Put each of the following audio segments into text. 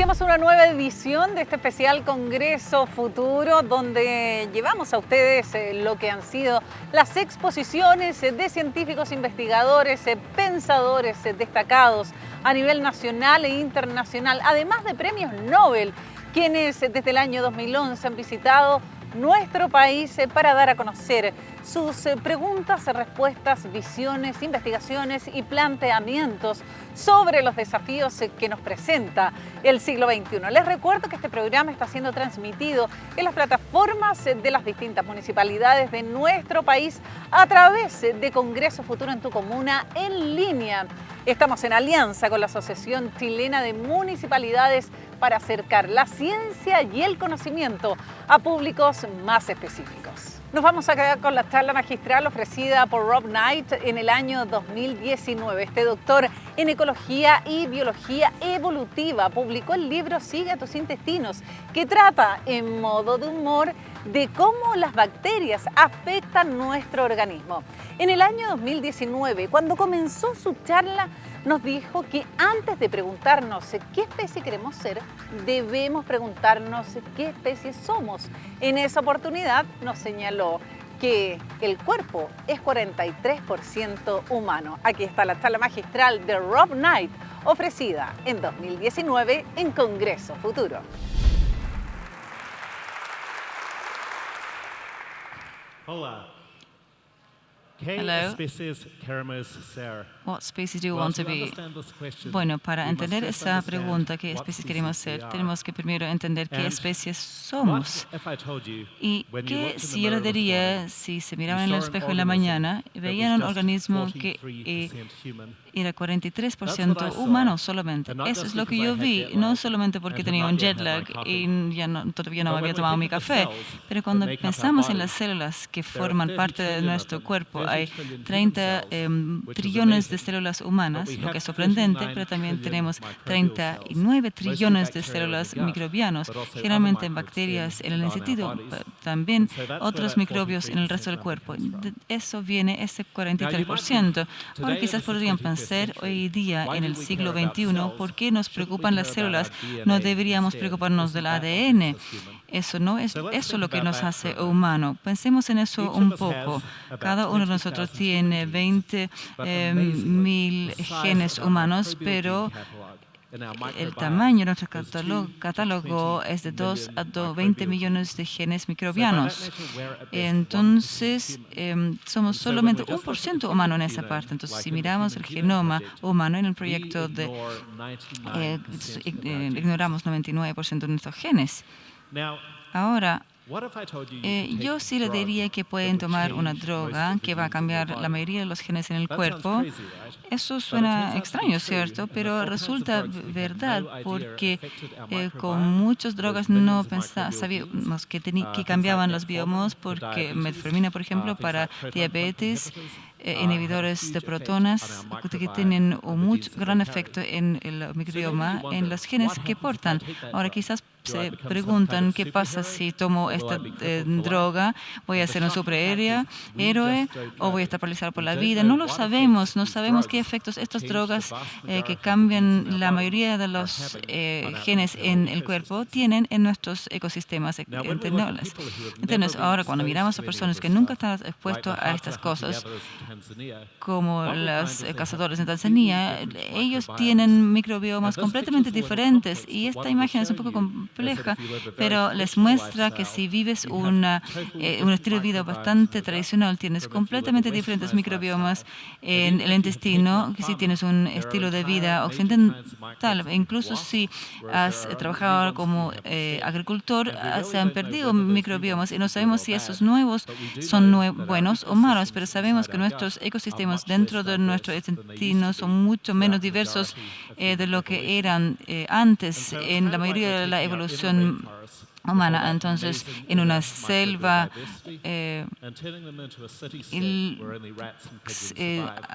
Iniciamos una nueva edición de este especial Congreso Futuro, donde llevamos a ustedes lo que han sido las exposiciones de científicos, investigadores, pensadores destacados a nivel nacional e internacional, además de premios Nobel, quienes desde el año 2011 han visitado nuestro país para dar a conocer sus preguntas, respuestas, visiones, investigaciones y planteamientos sobre los desafíos que nos presenta el siglo XXI. Les recuerdo que este programa está siendo transmitido en las plataformas de las distintas municipalidades de nuestro país a través de Congreso Futuro en tu Comuna en línea. Estamos en alianza con la Asociación Chilena de Municipalidades para acercar la ciencia y el conocimiento a públicos más específicos. Nos vamos a quedar con la charla magistral ofrecida por Rob Knight en el año 2019. Este doctor en Ecología y Biología Evolutiva publicó el libro Sigue a tus intestinos, que trata en modo de humor de cómo las bacterias afectan nuestro organismo. En el año 2019, cuando comenzó su charla, nos dijo que antes de preguntarnos qué especie queremos ser, debemos preguntarnos qué especie somos. En esa oportunidad nos señaló que el cuerpo es 43% humano. Aquí está la charla magistral de Rob Knight, ofrecida en 2019 en Congreso Futuro. Hola. Hello. What species do you want to be? Bueno, para entender esa pregunta, ¿qué especies queremos ser? Tenemos que primero entender qué especies somos. Y qué si yo le diría, si se miraban en el espejo en la mañana, veían un organismo que era 43% humano solamente. Eso es lo que yo vi, no solamente porque tenía un jet lag y todavía no había tomado mi café, pero cuando pensamos en las células que forman parte de nuestro cuerpo, hay 30 trillones de células humanas, lo que es sorprendente, pero también tenemos 39 trillones de células microbianos, generalmente bacterias en el intestino, también otros microbios en el resto del cuerpo. De eso viene ese 43%. Ahora quizás podrían pensar, hoy día en el siglo XXI, ¿por qué nos preocupan las células? No deberíamos preocuparnos del ADN. Eso no es eso lo que nos hace humano. Pensemos en eso un poco. Cada uno de nosotros tiene 20.000 genes humanos, pero el tamaño de nuestro catálogo es de 2 a 20 millones de genes microbianos. Entonces, somos solamente 1% humano en esa parte. Entonces, si miramos el genoma humano en el proyecto ignoramos 99% de nuestros genes. Ahora, yo sí le diría que pueden tomar una droga que va a cambiar la mayoría de los genes en el cuerpo. Eso suena extraño, ¿cierto? Pero resulta verdad porque con muchas drogas no sabíamos que cambiaban los biomas, porque metformina, por ejemplo, para diabetes, inhibidores de protonas que tienen un gran efecto en el microbioma, en los genes que portan. Ahora quizás se preguntan qué pasa si tomo esta droga, voy a ser un superhéroe o voy a estar paralizado por la vida. No lo sabemos, no sabemos qué efectos estas drogas que cambian la mayoría de los genes en el cuerpo tienen en nuestros ecosistemas. Entonces, ahora cuando miramos a personas que nunca están expuestas a estas cosas, como los cazadores en Tanzania, ellos tienen microbiomas completamente diferentes y esta imagen es un poco compleja, pero les muestra que si vives un estilo de vida bastante tradicional, tienes completamente diferentes microbiomas en el intestino que si tienes un estilo de vida occidental. Incluso si has trabajado como agricultor, se han perdido microbiomas y no sabemos si esos nuevos son buenos o malos, pero sabemos que nuestros ecosistemas dentro de nuestro intestino son mucho menos diversos de lo que eran antes en la mayoría de la evolución humana. Entonces, en una selva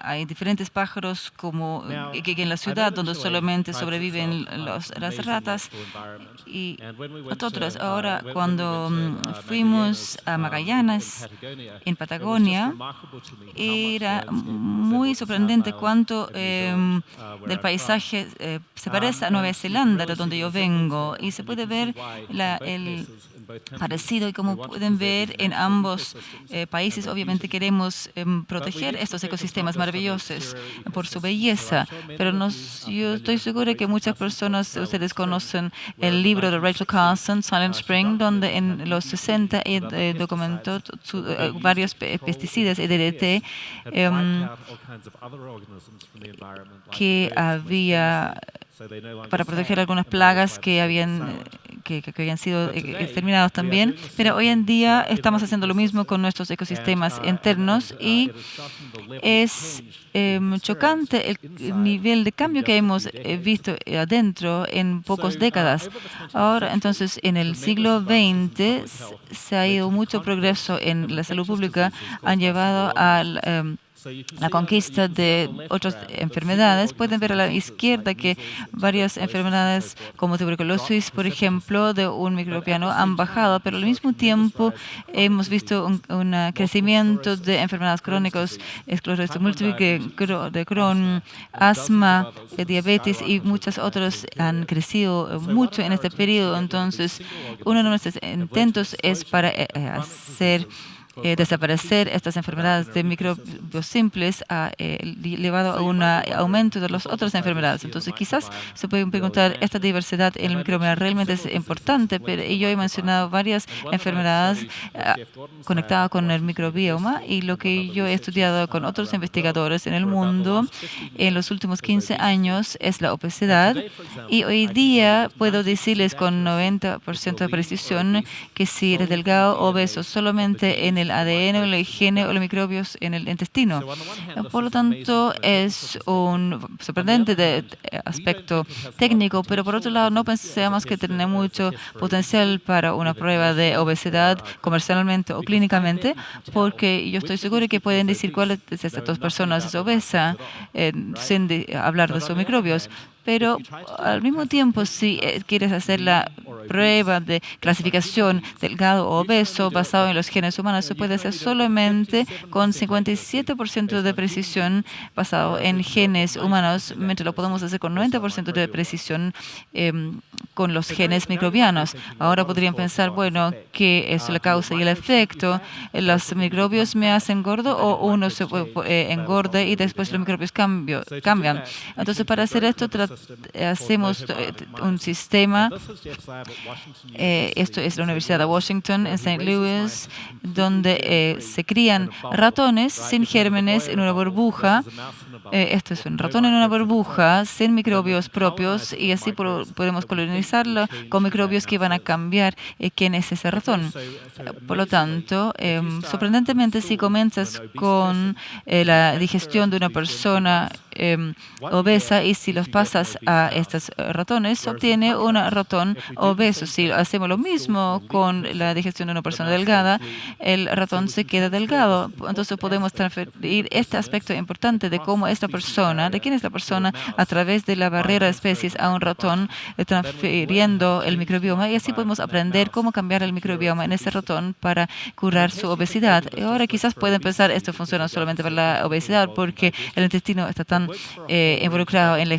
hay diferentes pájaros como que en la ciudad donde solamente sobreviven las ratas y otros. Ahora, cuando fuimos a Magallanes, en Patagonia, era muy sorprendente cuánto del paisaje se parece a Nueva Zelanda, de donde yo vengo, y se puede ver el parecido. Y como pueden ver, en ambos países obviamente queremos proteger estos ecosistemas maravillosos por su belleza, pero yo estoy segura que muchas personas, ustedes conocen el libro de Rachel Carson, Silent Spring, donde en los 60 documentó varios pesticidas y DDT que había para proteger algunas plagas que habían sido exterminados también, pero hoy en día estamos haciendo lo mismo con nuestros ecosistemas internos y es chocante el nivel de cambio que hemos visto adentro en pocas décadas. Ahora, entonces, en el siglo XX se ha ido mucho progreso en la salud pública, han llevado a la conquista de otras enfermedades. Pueden ver a la izquierda que varias enfermedades como tuberculosis, por ejemplo, de un microbiano han bajado, pero al mismo tiempo hemos visto un crecimiento de enfermedades crónicas, esclerosis múltiple de Crohn, asma, diabetes y muchas otras han crecido mucho en este periodo. Entonces, uno de nuestros intentos es para desaparecer estas enfermedades de microbios simples ha llevado a un aumento de las otras enfermedades. Entonces, quizás se pueden preguntar, ¿esta diversidad en el microbioma realmente es importante? Pero yo he mencionado varias enfermedades conectadas con el microbioma y lo que yo he estudiado con otros investigadores en el mundo en los últimos 15 años es la obesidad. Y hoy día puedo decirles con 90% de precisión que si eres delgado o obeso solamente en el ADN o el gen o los microbios en el intestino. Por lo tanto, es un sorprendente aspecto técnico, pero por otro lado, no pensamos que tiene mucho potencial para una prueba de obesidad comercialmente o clínicamente, porque yo estoy seguro que pueden decir cuál de estas dos personas es obesa sin hablar de sus microbios. Pero al mismo tiempo, si quieres hacer la prueba de clasificación delgado o obeso basado en los genes humanos, se puede hacer solamente con 57% de precisión basado en genes humanos, mientras lo podemos hacer con 90% de precisión con los genes microbianos. Ahora podrían pensar, bueno, ¿qué es la causa y el efecto? ¿Los microbios me hacen gordo o uno se engorda y después los microbios cambian? Entonces, para hacer esto, hacemos un sistema. Esto es la Universidad de Washington en St. Louis, donde se crían ratones sin gérmenes en una burbuja. Esto es un ratón en una burbuja sin microbios propios y así podemos colonizarlo con microbios que van a cambiar quién es ese ratón. Por lo tanto, sorprendentemente, si comienzas con la digestión de una persona obesa y si los pasas a estos ratones, se obtiene un ratón obeso. Si hacemos lo mismo con la digestión de una persona delgada, el ratón se queda delgado. Entonces podemos transferir este aspecto importante de cómo de quién es la persona a través de la barrera de especies a un ratón, transfiriendo el microbioma y así podemos aprender cómo cambiar el microbioma en ese ratón para curar su obesidad. Y ahora quizás pueden pensar, esto funciona solamente para la obesidad porque el intestino está tan involucrado en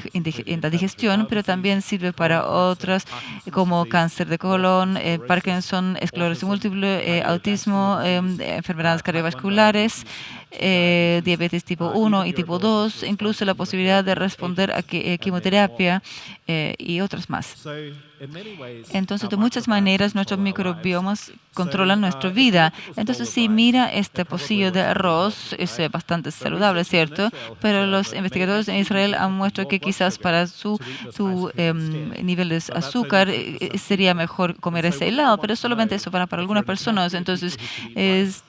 la digestión, pero también sirve para otras como cáncer de colon, Parkinson, esclerosis múltiple, autismo, enfermedades cardiovasculares, diabetes tipo 1 y tipo 2, incluso la posibilidad de responder a quimioterapia y otras más. Entonces, de muchas maneras, nuestros microbiomas controlan nuestra vida. Entonces, si mira este pocillo de arroz, es bastante saludable, ¿cierto? Pero los investigadores en Israel han mostrado que quizás para su nivel de azúcar sería mejor comer ese helado, pero solamente eso para algunas personas. Entonces,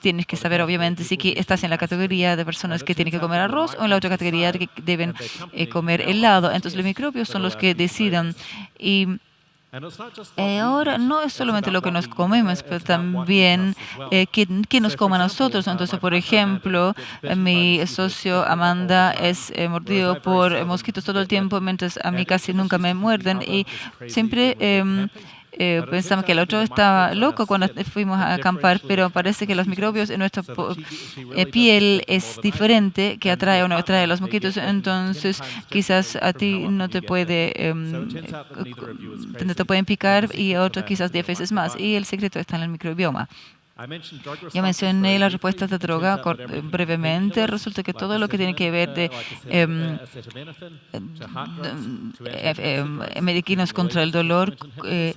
tienes que saber, obviamente, si estás en la categoría de personas que tienen que comer arroz o en la otra categoría de que deben comer helado. Entonces, los microbios son los que decidan. Y Ahora no es solamente lo que nos comemos, pero también qué nos come a nosotros. Entonces, por ejemplo, mi socio Amanda es mordido por mosquitos todo el tiempo, mientras a mí casi nunca me muerden. Y siempre pensamos que el otro estaba loco cuando fuimos a acampar, pero parece que los microbios en nuestra piel es diferente, que atrae o no atrae a los mosquitos. Entonces, quizás a ti no te pueden picar y a otros quizás 10 veces más. Y el secreto está en el microbioma. Yo mencioné las respuestas de droga brevemente. Resulta que todo lo que tiene que ver de mediquinos contra el dolor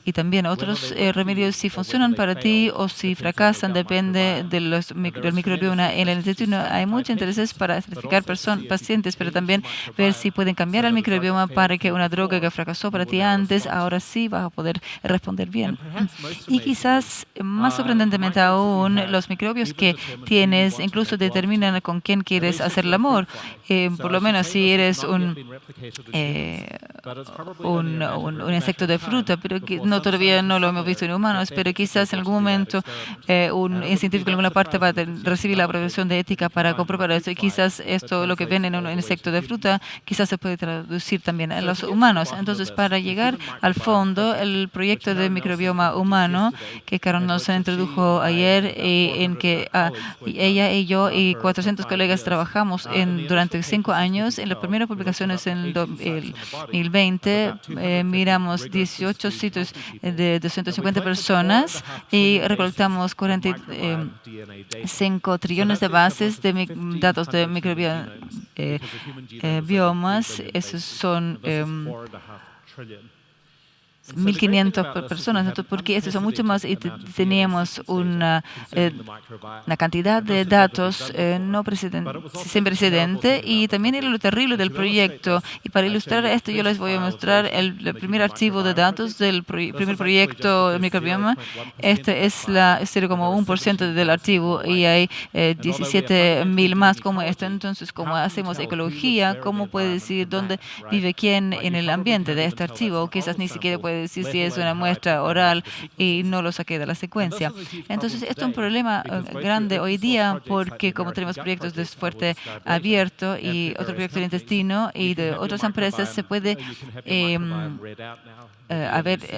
y también otros remedios, si funcionan para ti o si fracasan, depende del microbioma en el intestino. Hay muchos intereses para certificar pacientes, pero también ver si pueden cambiar el microbioma para que una droga que fracasó para ti antes, ahora sí vas a poder responder bien. Y quizás más sorprendentemente aún, los microbios que tienes incluso determinan con quién quieres hacer el amor. Por lo menos si eres un insecto de fruta, pero que todavía no lo hemos visto en humanos, pero quizás en algún momento un científico en alguna parte va a recibir la aprobación de ética para comprobar esto. Y quizás esto, lo que ven en un insecto de fruta, quizás se puede traducir también a los humanos. Entonces, para llegar al fondo, el proyecto de microbioma humano que Karen nos introdujo ayer, en que ella y yo y 400 colegas trabajamos durante 5 años. En las primeras publicaciones en el 2020 miramos 18 sitios de 250 personas y recolectamos 45 trillones de bases de datos de microbiomas. Esos son 1.500 personas, porque estos son mucho más y teníamos una cantidad de datos sin precedente, y también era lo terrible del proyecto. Y para ilustrar esto yo les voy a mostrar el primer archivo de datos del primer proyecto del microbioma. Este es la 0,1% del archivo y hay 17.000 más como esto. Entonces, como hacemos ecología, ¿cómo puede decir dónde vive quién en el ambiente de este archivo? Quizás ni siquiera puede decir si es una muestra oral y no lo saqué de la secuencia. Entonces, esto es un problema grande hoy día porque como tenemos proyectos de fuerte abierto y otro proyecto del intestino y de otras empresas, se puede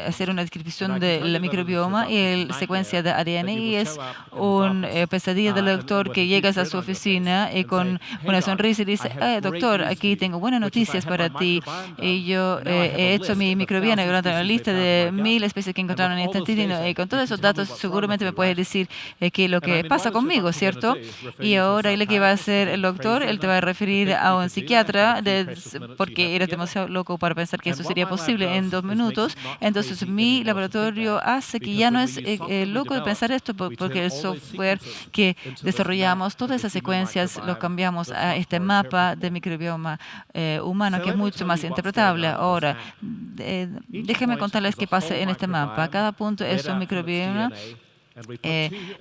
hacer una descripción del microbioma y la secuencia de ADN, y es una pesadilla del doctor que llegas a su oficina y con una sonrisa y dice: doctor, aquí tengo buenas noticias para ti. Y yo he hecho mi microbioma durante una lista de 1.000 especies que encontraron en el intestino, y con todos esos datos seguramente me puede decir qué es lo que pasa conmigo, ¿cierto? Y ahora lo que va a hacer el doctor, él te va a referir a un psiquiatra porque eres demasiado loco para pensar que eso sería posible en 2 minutos. Entonces, mi laboratorio hace que ya no es loco de pensar esto, porque el software que desarrollamos, todas esas secuencias, lo cambiamos a este mapa de microbioma humano, que es mucho más interpretable. Ahora, déjenme contarles qué pasa en este mapa. Cada punto es un microbioma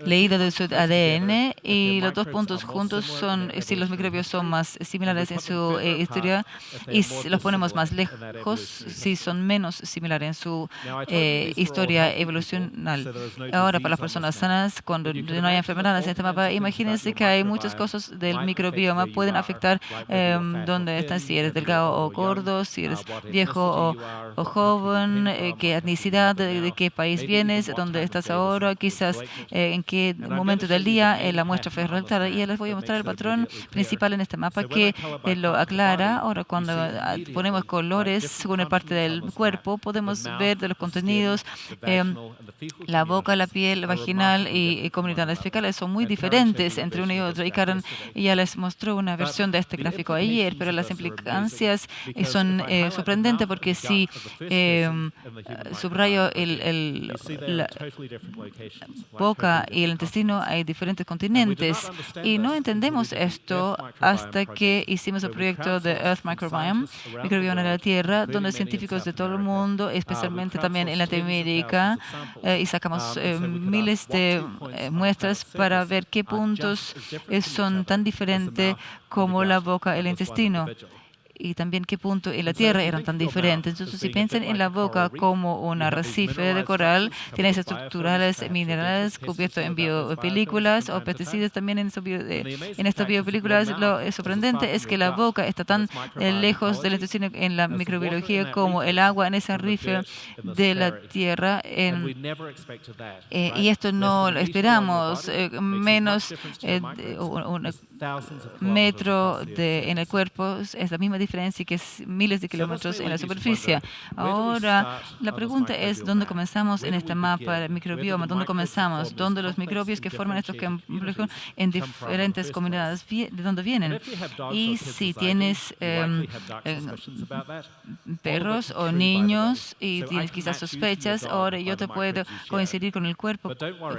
leído de su ADN, y los 2 puntos juntos son si los microbios son más similares en su historia, y si los ponemos más lejos si son menos similares en su historia evolucional. Ahora, para las personas sanas, cuando no hay enfermedades en este mapa, imagínense que hay muchas cosas del microbioma pueden afectar dónde están, si eres delgado o gordo, si eres viejo o joven, qué etnicidad, de qué país vienes, dónde estás ahora, quizás en qué momento del día la muestra fue recolectada. Y les voy a mostrar el patrón principal en este mapa que lo aclara. Ahora, cuando ponemos colores según la parte del cuerpo, podemos ver de los contenidos. La boca, la piel vaginal y comunidades fecales son muy diferentes entre uno y otro. Y Karen ya les mostró una versión de este gráfico ayer, pero las implicancias son sorprendentes, porque si subrayo la boca y el intestino, hay diferentes continentes, y no entendemos esto hasta que hicimos el proyecto de Earth Microbiome, microbioma de la Tierra, donde científicos de todo el mundo, especialmente también en Latinoamérica, y sacamos miles de muestras para ver qué puntos son tan diferentes como la boca y el intestino. y también qué punto en la Tierra eran tan diferentes. Entonces, si piensan en la boca como un arrecife de coral, tienes estructurales minerales cubiertos en biopelículas o pesticidas también en estas biopelículas. Lo sorprendente es que la boca está tan lejos del intestino en la microbiología como el agua en ese arrecife de la Tierra. Y esto no lo esperamos, menos un metro en el cuerpo es la misma diferencia que es miles de kilómetros en la superficie. Ahora, la pregunta es, ¿dónde comenzamos en este mapa del microbioma? ¿Dónde comenzamos? ¿Dónde los microbios que forman estos complejos en diferentes comunidades, de dónde vienen? Y si tienes perros o niños y tienes quizás sospechas, ahora yo te puedo coincidir con el cuerpo,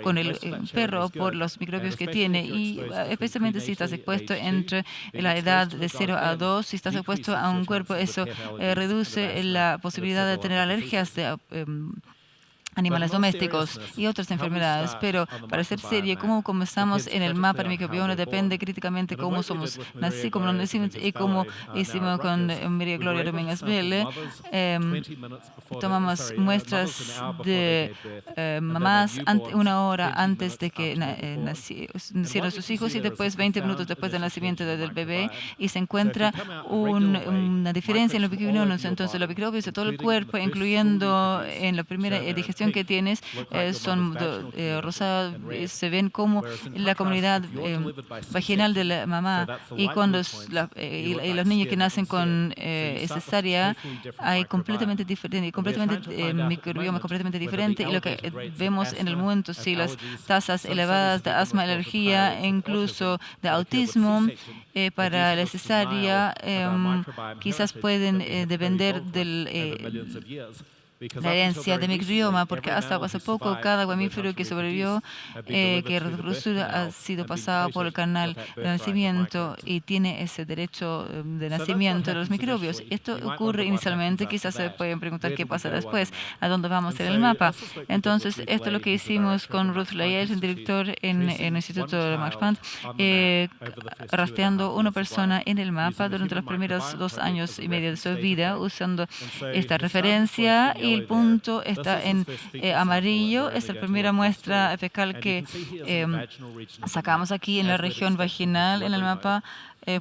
con el perro por los microbios que tiene, y especialmente si estás expuesto entre la edad de 0 a 2, si estás expuesto a un cuerpo, eso reduce la posibilidad de tener alergias de animales domésticos y otras enfermedades. Pero para ser serio, cómo comenzamos en el mapa del microbioma depende críticamente cómo somos nacidos, cómo nos nacimos, y como hicimos con María Gloria Domínguez Vélez. Tomamos muestras de mamás una hora antes de que nacieron sus hijos y después 20 minutos después del nacimiento del bebé, y se encuentra una diferencia en los microbios. Entonces los microbios de todo el cuerpo, incluyendo en la primera digestión que tienes, son rosados, se ven como la comunidad vaginal de la mamá, y cuando y los niños que nacen con cesárea hay completamente diferente, microbioma completamente diferente, y lo que vemos en el momento, si las tasas elevadas de asma, alergia e incluso de autismo para la cesárea quizás pueden depender la herencia de microbioma, porque hasta hace poco cada mamífero que sobrevivió, que reprodujo, ha sido pasado por el canal de nacimiento y tiene ese derecho de nacimiento de los microbios. Esto ocurre inicialmente, quizás se pueden preguntar qué pasa después, a dónde vamos en el mapa. Entonces, esto es lo que hicimos con Ruth Layel, el director en el Instituto de Max Planck, rastreando una persona en el mapa durante los primeros 2 años y medio de su vida, usando esta referencia. Y el punto está en amarillo, es la primera muestra fecal que sacamos aquí en la región vaginal en el mapa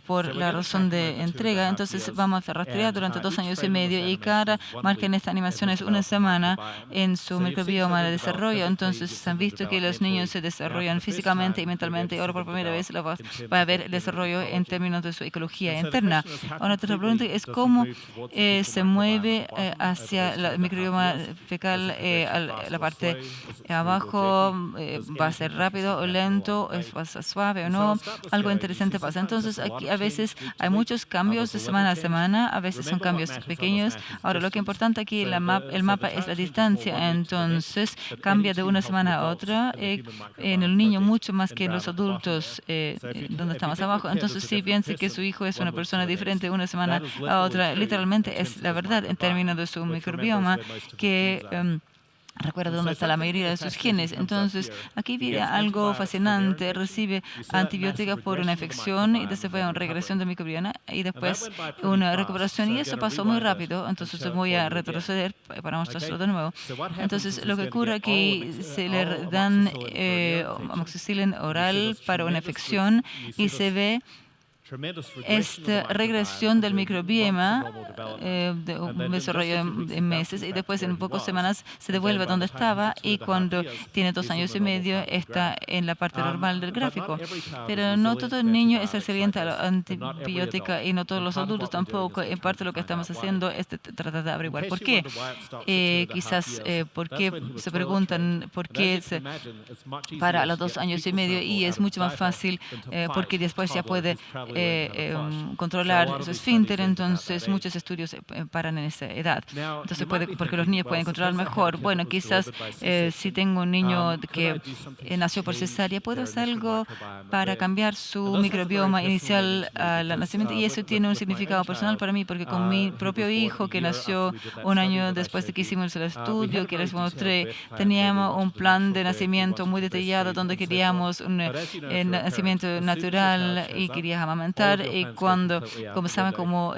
por la razón de entrega. Entonces vamos a rastrear durante 2 años y medio, y cada marca en esta animación es una semana en su microbioma de desarrollo. Entonces han visto que los niños se desarrollan físicamente y mentalmente. Ahora por primera vez va a ver el desarrollo en términos de su ecología interna. Ahora otra pregunta es cómo se mueve hacia el microbioma fecal a la parte de abajo. ¿Va a ser rápido o lento? ¿Va a ser suave o no? Algo interesante pasa. Entonces aquí a veces hay muchos cambios de semana a semana, a veces son cambios pequeños. Ahora, lo que es importante aquí el mapa es la distancia. Entonces cambia de una semana a otra en el niño mucho más que en los adultos, donde está más abajo. Entonces, si piensa que su hijo es una persona diferente de una semana a otra, literalmente es la verdad en términos de su microbioma, que recuerda dónde está la mayoría de sus genes. Entonces, aquí viene algo fascinante. Recibe antibióticos por una infección y después una regresión de microbioma y después una recuperación. Y eso pasó muy rápido. Entonces, voy a retroceder para mostrarlo de nuevo. Entonces, lo que ocurre aquí, se le dan amoxicilina oral para una infección y se ve esta regresión del microbioma de un desarrollo en meses, y después en pocas semanas se devuelve donde estaba, y cuando tiene 2 años y medio está en la parte normal del gráfico. Pero no todo el niño es resiliente a la antibiótica, y no todos los adultos tampoco. En parte lo que estamos haciendo es tratar de averiguar por qué. Quizás por qué se preguntan por qué para a los 2 años y medio, y es mucho más fácil porque después ya puede controlar su esfínter. Entonces muchos estudios paran en esa edad. Entonces porque los niños pueden controlar mejor. Bueno, quizás si tengo un niño que nació por cesárea, puedo hacer algo para cambiar su microbioma inicial al nacimiento, y eso tiene un significado personal para mí, porque con mi propio hijo que nació 1 año después de que hicimos el estudio que les mostré, teníamos un plan de nacimiento muy detallado donde queríamos un nacimiento natural y quería amamantar amamentar y como saben, como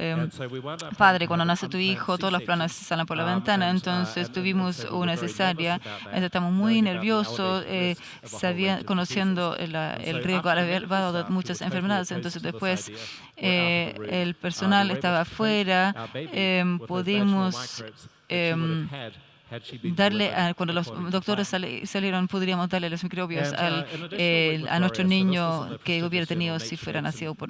padre, cuando nace tu hijo, todos los planes salen por la ventana. Entonces tuvimos una cesárea. Estamos muy nerviosos, conociendo el riesgo elevado de muchas enfermedades. Entonces después el personal estaba afuera, pudimos cuando los doctores salieron, podríamos darle los microbios a nuestro niño que hubiera tenido si fuera nacido por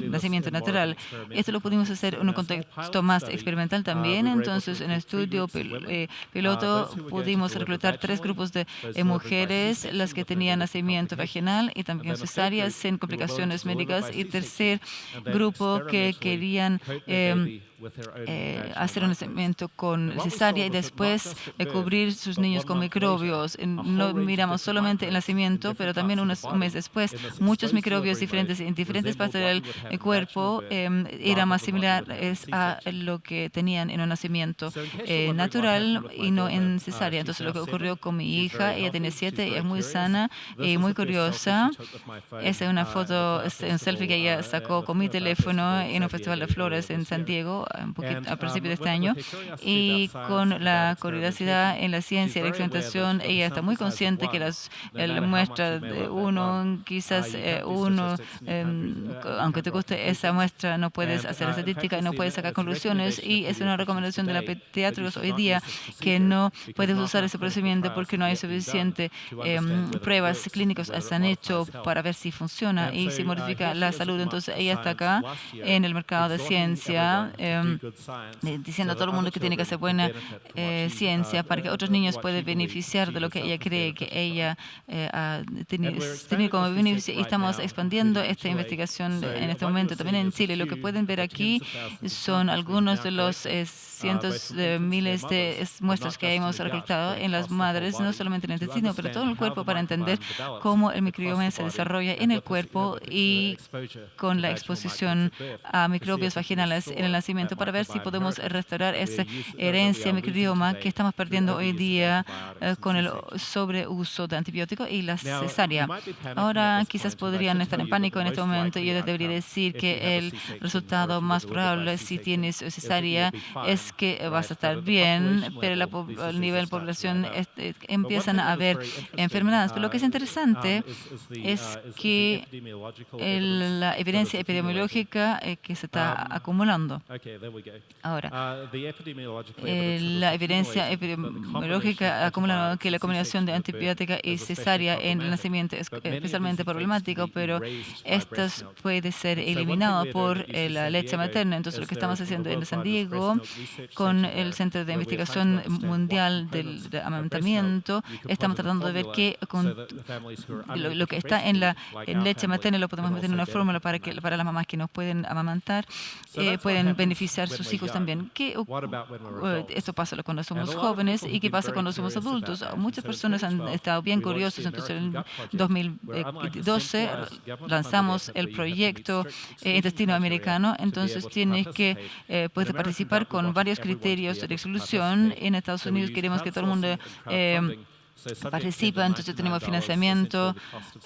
nacimiento natural. Esto lo pudimos hacer en un contexto más experimental también. Entonces, en el estudio piloto pudimos reclutar 3 grupos de mujeres, las que tenían nacimiento vaginal y también cesárea sin complicaciones médicas, y tercer grupo que querían hacer un nacimiento con cesárea y después cubrir sus niños con microbios. No miramos solamente el nacimiento, pero también un mes después, muchos microbios diferentes en diferentes partes del cuerpo eran más similares a lo que tenían en un nacimiento natural y no en cesárea. Entonces, lo que ocurrió con mi hija, ella tiene 7, es muy sana y muy curiosa. Esa es una foto, un selfie que ella sacó con mi teléfono en un festival de flores en San Diego al principio de este año, y con la curiosidad en la ciencia y la experimentación, ella está muy consciente que la muestra de uno, quizás aunque te guste esa muestra, no puedes hacer estadística y no puedes sacar conclusiones, y es una recomendación de la pediatría hoy día que no puedes usar ese procedimiento porque no hay suficiente pruebas clínicas se han hecho para ver si funciona y si modifica la salud. Entonces ella está acá en el mercado de ciencia diciendo a todo el mundo que tiene que hacer buena ciencia para que otros niños puedan beneficiar de lo que ella cree que ella tiene como beneficio, y estamos expandiendo esta investigación en este momento también en Chile. Lo que pueden ver aquí son algunos de los cientos de miles de muestras que hemos recolectado en las madres, no solamente en el intestino, pero todo el cuerpo, para entender cómo el microbioma se desarrolla en el cuerpo y con la exposición a microbios vaginales en el nacimiento, para ver si podemos restaurar esa herencia microbioma que estamos perdiendo hoy día con el sobreuso de antibióticos y la cesárea. Ahora quizás podrían estar en pánico en este momento. Yo les debería decir que el resultado más probable si tienes cesárea es que vas a estar bien, pero el nivel de población empiezan a haber enfermedades. Pero lo que es interesante es que la evidencia epidemiológica que se está acumulando. Ahora, la evidencia epidemiológica acumula que la combinación de antibiótica y cesárea en el nacimiento es especialmente problemático, pero esto puede ser eliminado por la leche materna. Entonces, lo que estamos haciendo en San Diego con el Centro de Investigación Mundial del Amamantamiento, estamos tratando de ver que con lo que está en leche materna lo podemos meter en una fórmula para las mamás que no pueden amamantar pueden beneficiar sus hijos también. Esto pasa cuando somos jóvenes y qué pasa cuando somos adultos. Muchas personas han estado bien curiosas. Entonces, en 2012 lanzamos el proyecto Intestino Americano. Entonces, tienes que puedes participar con varios criterios de exclusión. En Estados Unidos queremos que todo el mundo participa, entonces tenemos financiamiento,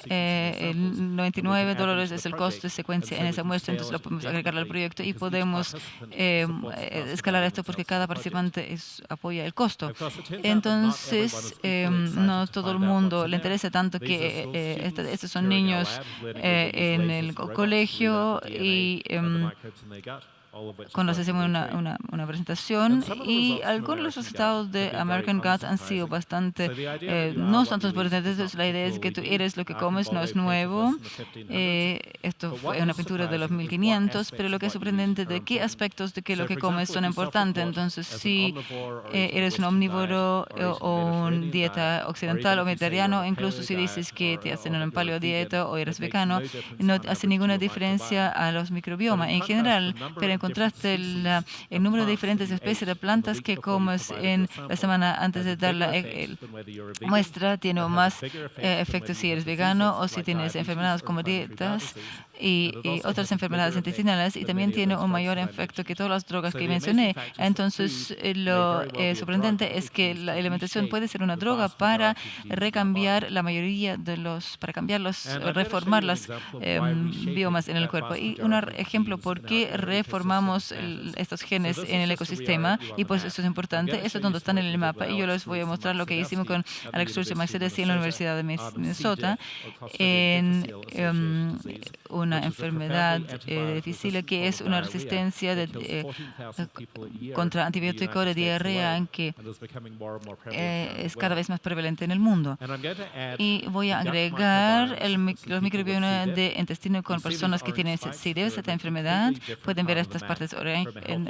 $99 es el costo de secuencia en esa muestra, entonces lo podemos agregar al proyecto y podemos escalar esto porque cada participante apoya el costo. Entonces, no todo el mundo le interesa tanto que estos son niños en el colegio y cuando hacemos una presentación, y algunos de los resultados de American Gut han sido bastante, no son tan sorprendentes. La idea es que tú eres lo que comes, no es nuevo. Esto fue una pintura de los 1500, pero lo que es sorprendente de qué aspectos de que lo que comes son importantes. Entonces, si eres un omnívoro o una dieta occidental o vegetariano, incluso si dices que te hacen una paleodieta o eres vegano, no hace ninguna diferencia a los microbiomas en general, pero en contraste el número de diferentes especies de plantas que comes en la semana antes de dar la muestra tiene más efectos si eres vegano o si tienes enfermedades como dietas. y otras enfermedades intestinales, y también tiene un mayor efecto que todas las drogas que mencioné. Entonces, lo sorprendente es que la alimentación puede ser una droga para recambiar la mayoría de para reformar las biomas en el cuerpo. Y un ejemplo por qué reformamos estos genes en el ecosistema, y pues eso es importante, eso es donde están en el mapa, y yo les voy a mostrar lo que hicimos con Alex Turcio Mercedes en la Universidad de Minnesota en una enfermedad difícil que es una resistencia contra antibióticos de diarrea que es cada vez más prevalente en el mundo. Y voy a agregar los microbiomas de intestino con personas que tienen CIDES, esta enfermedad. Pueden ver estas partes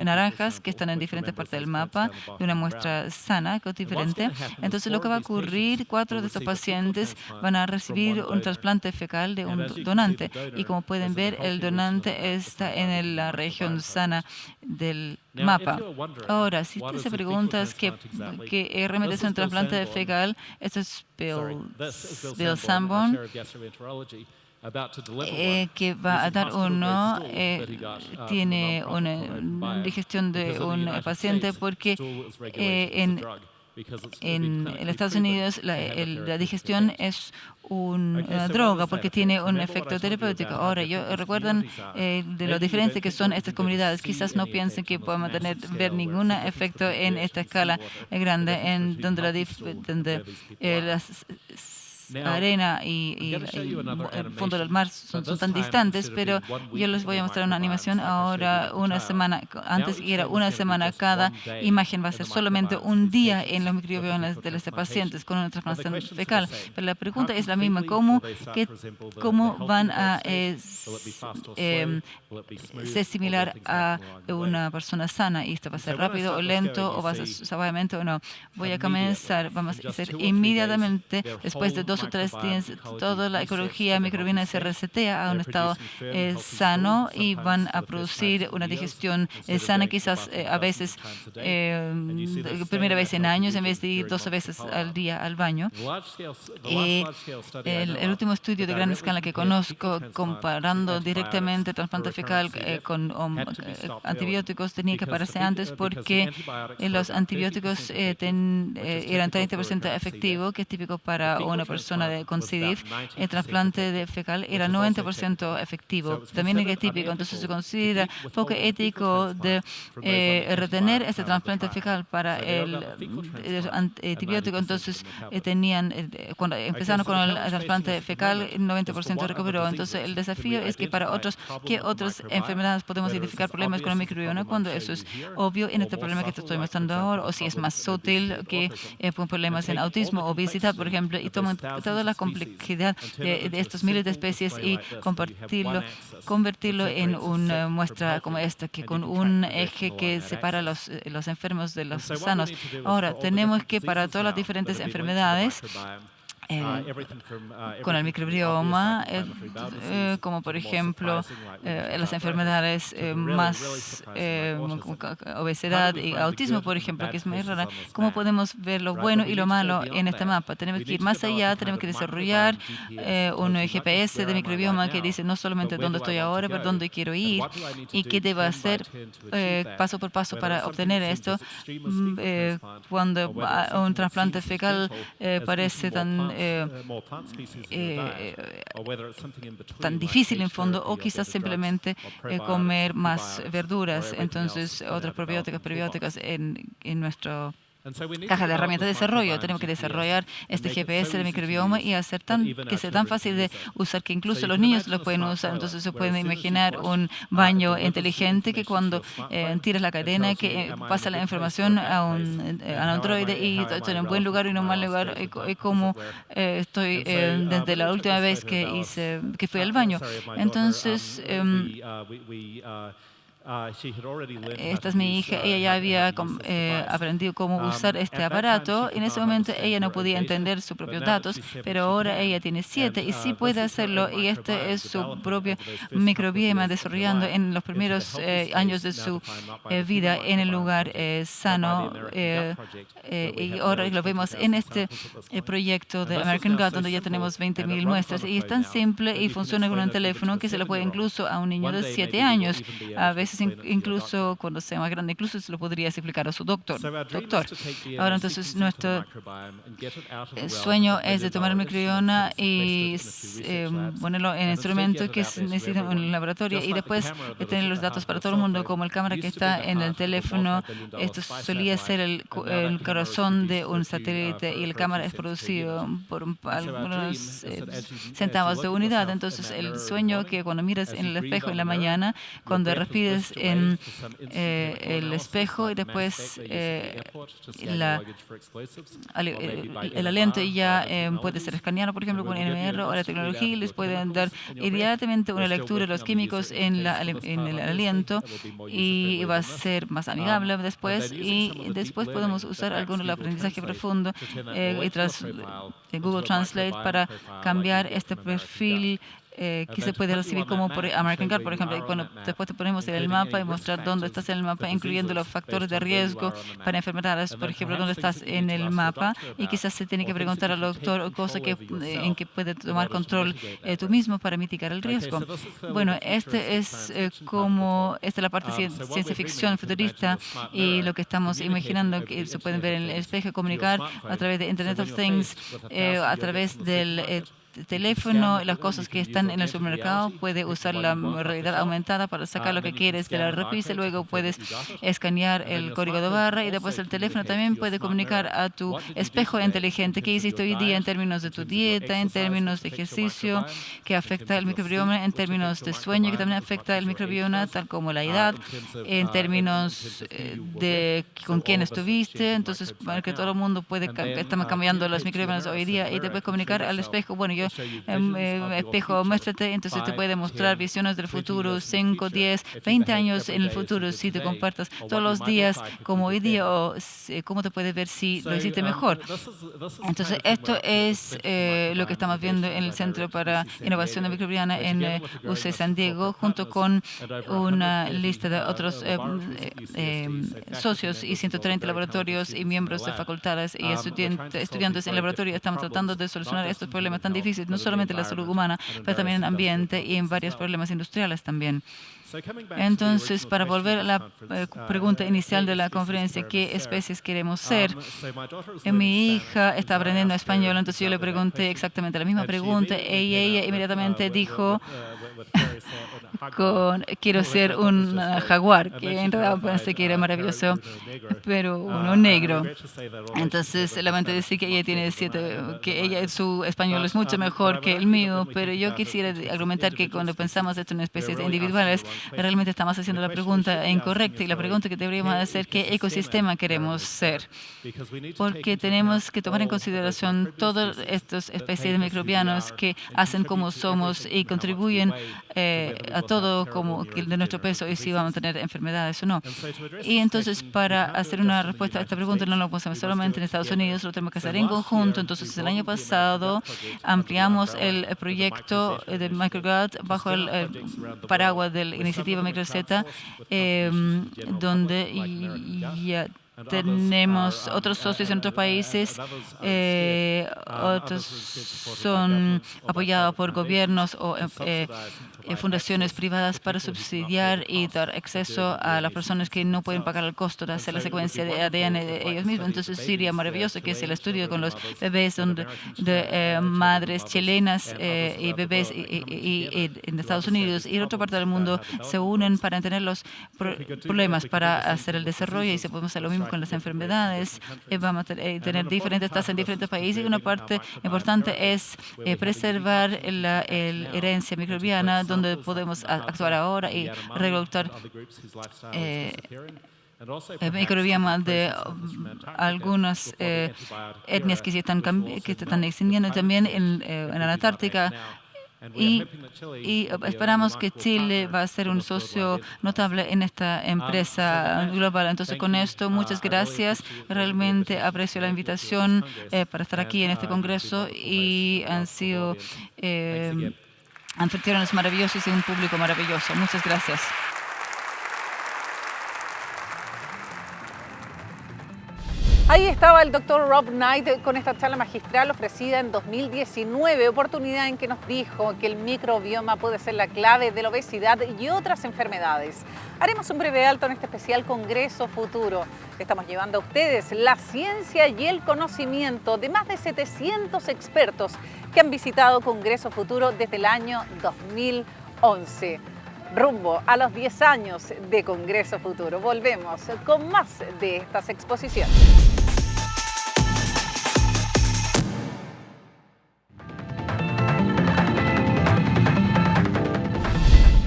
naranjas que están en diferentes partes del mapa de una muestra sana, que es diferente. Entonces, lo que va a ocurrir, 4 de estos pacientes van a recibir un trasplante fecal de un donante. Y como pueden ver, el donante está en la región sana del mapa. Ahora, si usted se pregunta qué realmente es un trasplante fecal, esto es Bill Sanborn, que va a dar uno, tiene una digestión de un paciente porque en Estados Unidos la digestión es una droga porque tiene un efecto terapéutico. Ahora, recuerdan de lo diferente que son estas comunidades. Quizás no piensen que podemos ver ningún efecto en esta escala grande, en donde las arena y el fondo del mar son tan distantes, pero yo les voy a mostrar una animación ahora, una semana, antes era una semana cada imagen, va a ser solamente un día en los microbiomas de los pacientes con una transplantación fecal. Pero la pregunta es la misma, ¿cómo van a ser similar a una persona sana? ¿Y esto va a ser rápido o lento, o va a ser suavemente o no? Voy a comenzar, vamos a hacer inmediatamente, después de 2 o 3 días, toda la ecología microbiana se resetea a un estado sano y van a producir una digestión sana, quizás a veces primera vez en años en vez de ir 2 veces al día al baño. El último estudio de gran escala que conozco, comparando directamente trasplante fecal con antibióticos, tenía que pararse antes porque los antibióticos eran 30% efectivo, que es típico para una persona con C. diff. El trasplante de fecal era 90% efectivo, también es típico. Entonces se considera poco ético de retener este trasplante fecal para el antibiótico. Entonces cuando empezaron con el trasplante fecal, el 90% recuperó. Entonces el desafío es que para ¿qué otras enfermedades podemos identificar problemas con el microbioma cuando eso es obvio en este problema que te estoy mostrando ahora, o si es más sutil que problemas en autismo, obesidad, por ejemplo, y toda la complejidad de estos miles de especies y convertirlo en una muestra como esta, que con un eje que separa los enfermos de los sanos. Ahora, tenemos que para todas las diferentes enfermedades, con el microbioma, como por ejemplo las enfermedades más obesidad y autismo, por ejemplo, que es muy rara. ¿Cómo podemos ver lo bueno y lo malo en este mapa? Tenemos que ir más allá, tenemos que desarrollar un GPS de microbioma que dice no solamente dónde estoy ahora, pero dónde quiero ir y qué debo hacer paso por paso para obtener esto. Cuando un trasplante fecal parece tan difícil en fondo, o quizás simplemente comer más verduras. Entonces, otras prebióticas en nuestro caja de herramientas de desarrollo. Tenemos que desarrollar este GPS de microbioma y hacer que sea tan fácil de usar que incluso los niños lo pueden usar. Entonces se pueden imaginar un baño inteligente que cuando tiras la cadena, que pasa la información a un androide y estoy en un buen lugar y en un mal lugar, y como estoy desde la última vez que fui al baño. Entonces Esta es mi hija, ella ya había aprendido cómo usar este aparato. En ese momento ella no podía entender sus propios datos, pero ahora ella tiene 7 y sí puede hacerlo. Y este es su propio microbioma desarrollando en los primeros años de su vida en el lugar sano. Y ahora lo vemos en este proyecto de American Gut, donde ya tenemos 20.000 muestras. Y es tan simple y funciona con un teléfono que se lo puede incluso a un niño de 7 años. A veces incluso cuando sea más grande, incluso se lo podrías explicar a su doctor. Ahora entonces nuestro sueño es de tomar el microbioma y ponerlo en instrumentos que se necesitan en el laboratorio y después tener los datos para todo el mundo, como el cámara que está en el teléfono. Esto solía ser el corazón de un satélite y el cámara es producido por algunos centavos de unidad. Entonces el sueño que cuando miras en el espejo en la mañana, cuando respiras en el espejo y después el aliento ya puede ser escaneado, por ejemplo, con NMR o la tecnología, les pueden dar inmediatamente una lectura de los químicos en el aliento y va a ser más amigable después. Y después podemos usar algunos del aprendizaje profundo y tras Google Translate para cambiar este perfil que se puede recibir como por American Gut, por ejemplo, y cuando después te ponemos en el mapa y mostrar dónde estás en el mapa, incluyendo los factores de riesgo para enfermedades, por ejemplo, dónde estás en el mapa, y quizás se tiene que preguntar al doctor cosas en que puede tomar control tú mismo para mitigar el riesgo. Bueno, esta es la parte ciencia ficción futurista y lo que estamos imaginando que se pueden ver en el espejo, comunicar a través de Internet of Things, a través del teléfono, las cosas que están en el supermercado, puede usar la realidad aumentada para sacar lo que quieres de la repisa, luego puedes escanear el código de barra y después el teléfono también puede comunicar a tu espejo inteligente qué hiciste hoy día en términos de tu dieta, en términos de ejercicio que afecta el microbioma, en términos de sueño que también afecta el microbioma, tal como la edad, en términos de con quién estuviste. Entonces, para que todo el mundo estamos cambiando los microbiomas hoy día y te puedes comunicar al espejo. Bueno, espejo, muéstrate, entonces te puede mostrar visiones del futuro, 5, 10, 20 años en el futuro, si te compartas todos los días como hoy día o cómo te puede ver si lo hiciste mejor. Entonces, esto es lo que estamos viendo en el Centro para Innovación Microbiana en UC San Diego, junto con una lista de otros socios y 130 laboratorios y miembros de facultades y estudiantes en el laboratorio. Estamos tratando de solucionar estos problemas tan difíciles, no solamente en la salud humana, pero también en el ambiente y en varios problemas industriales también. Entonces, para volver a la pregunta inicial de la conferencia, ¿qué especies queremos ser? Mi hija está aprendiendo español, entonces yo le pregunté exactamente la misma pregunta y ella inmediatamente dijo, quiero ser un jaguar, que en realidad pensé que era maravilloso, pero uno negro. Entonces, lamento decir que ella tiene 7, que su español es mucho mejor que el mío, pero yo quisiera argumentar que cuando pensamos esto en especies individuales, realmente estamos haciendo la pregunta incorrecta y la pregunta que deberíamos hacer, ¿qué ecosistema queremos ser? Porque tenemos que tomar en consideración todas estas especies de microbianos que hacen como somos y contribuyen a todo como de nuestro peso y si vamos a tener enfermedades o no. Y entonces, para hacer una respuesta a esta pregunta, no lo podemos hacer solamente en Estados Unidos, lo tenemos que hacer en conjunto. Entonces, el año pasado ampliamos el proyecto de MicroGut bajo el paraguas de la iniciativa MicroZ, donde ya tenemos otros socios en otros países, otros son apoyados por gobiernos o fundaciones privadas para subsidiar y dar acceso a las personas que no pueden pagar el costo de hacer la secuencia de ADN de ellos mismos. Entonces sería maravilloso que es el estudio con los bebés de madres chilenas y bebés en Estados Unidos y en otra parte del mundo se unen para tener los problemas para hacer el desarrollo y se podemos hacer lo mismo con las enfermedades. Vamos a tener diferentes tasas en diferentes países y una parte importante es preservar la herencia microbiana donde podemos actuar ahora y regular el microbioma de algunas etnias que se están extinguiendo también en la Antártica. y esperamos que Chile va a ser un socio notable en esta empresa global. Entonces, con esto, muchas gracias. Realmente aprecio la invitación para estar aquí en este congreso y han sido anfitriones maravillosos y un público maravilloso. Muchas gracias. Ahí estaba el Dr. Rob Knight con esta charla magistral ofrecida en 2019, oportunidad en que nos dijo que el microbioma puede ser la clave de la obesidad y otras enfermedades. Haremos un breve alto en este especial Congreso Futuro. Estamos llevando a ustedes la ciencia y el conocimiento de más de 700 expertos que han visitado Congreso Futuro desde el año 2011. Rumbo a los 10 años de Congreso Futuro. Volvemos con más de estas exposiciones.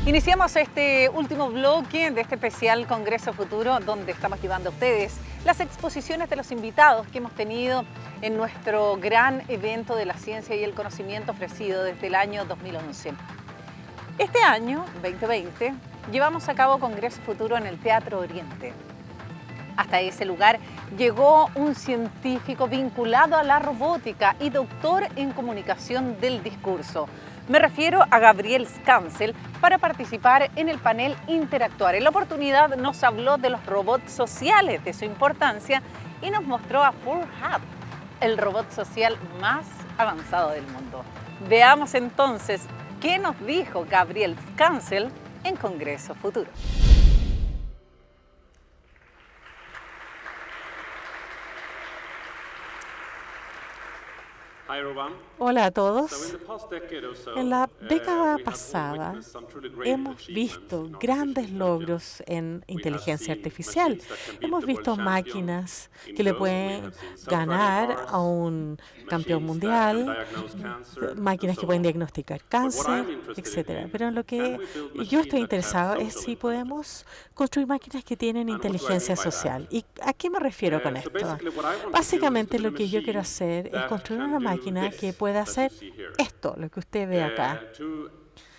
Iniciamos este último bloque de este especial Congreso Futuro, donde estamos llevando a ustedes las exposiciones de los invitados que hemos tenido en nuestro gran evento de la ciencia y el conocimiento ofrecido desde el año 2011. Este año, 2020, llevamos a cabo Congreso Futuro en el Teatro Oriente. Hasta ese lugar llegó un científico vinculado a la robótica y doctor en comunicación del discurso. Me refiero a Gabriel Skansel para participar en el panel Interactuar. En la oportunidad nos habló de los robots sociales, de su importancia y nos mostró a FurHub, el robot social más avanzado del mundo. Veamos entonces qué nos dijo Gabriel Skansel en Congreso Futuro. Hola a todos. En la década pasada hemos visto grandes logros en inteligencia artificial. Hemos visto máquinas que le pueden ganar a un campeón mundial, máquinas que pueden diagnosticar cáncer, etc. Pero en lo que yo estoy interesado es si podemos construir máquinas que tienen inteligencia social. ¿Y a qué me refiero con esto? Básicamente lo que yo quiero hacer es construir una máquina que pueda hacer esto, lo que usted ve acá,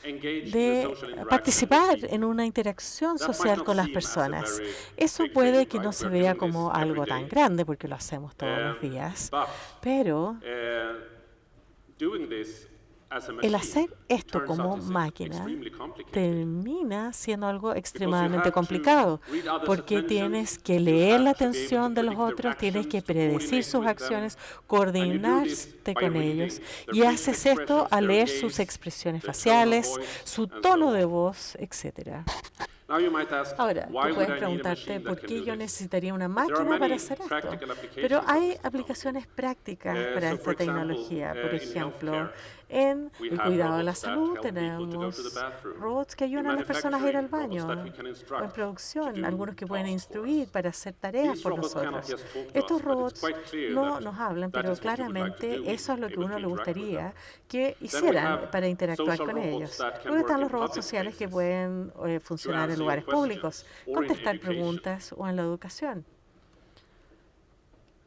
de participar en una interacción social con las personas. Eso puede que no se vea como algo tan grande porque lo hacemos todos los días, pero el hacer esto como máquina termina siendo algo extremadamente complicado, porque tienes que leer la atención de los otros, tienes que predecir sus acciones, coordinarte con ellos, y haces esto al leer sus expresiones faciales, su tono de voz, etc. Ahora, tú puedes preguntarte por qué yo necesitaría una máquina para hacer esto. Pero hay aplicaciones prácticas para esta tecnología. Por ejemplo, en el cuidado de la salud tenemos robots que ayudan a las personas a ir al baño. O en producción, algunos que pueden instruir para hacer tareas por nosotros. Estos robots no nos hablan, pero claramente eso es lo que uno le gustaría que hicieran para interactuar con ellos. Luego están los robots sociales que pueden funcionar en lugares públicos, contestar preguntas o en la educación.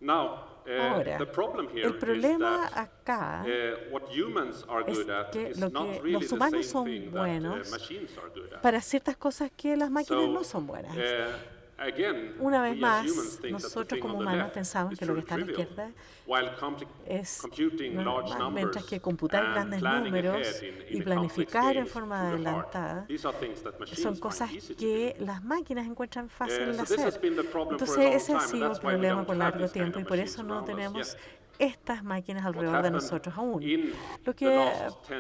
Ahora, el problema acá es que lo que los humanos son buenos para ciertas cosas que las máquinas no son buenas. Una vez más, nosotros como humanos pensamos que lo que está a la izquierda es, mientras que computar grandes números y planificar en forma adelantada son cosas que las máquinas encuentran fácil de hacer. Entonces ese ha sido el problema por largo tiempo y por eso no tenemos estas máquinas alrededor de nosotros aún. Lo que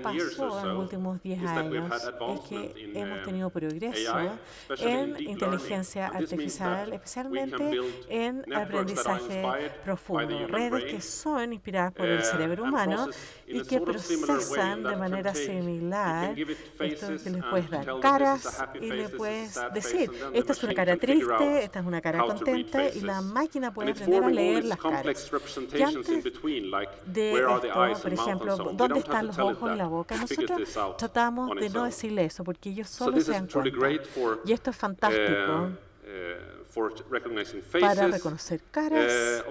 pasó en los últimos 10 años es que hemos tenido progreso en inteligencia artificial, especialmente en aprendizaje profundo, redes que son inspiradas por el cerebro humano y que procesan de manera similar esto que les puedes dar caras y le puedes decir, esta es una cara triste, esta es una cara contenta y la máquina puede aprender a leer las caras. Y antes de esto, por ejemplo, ¿dónde están los ojos y la boca? Nosotros tratamos de no decirle eso porque ellos solo se dan cuenta. Y esto es fantástico para reconocer caras.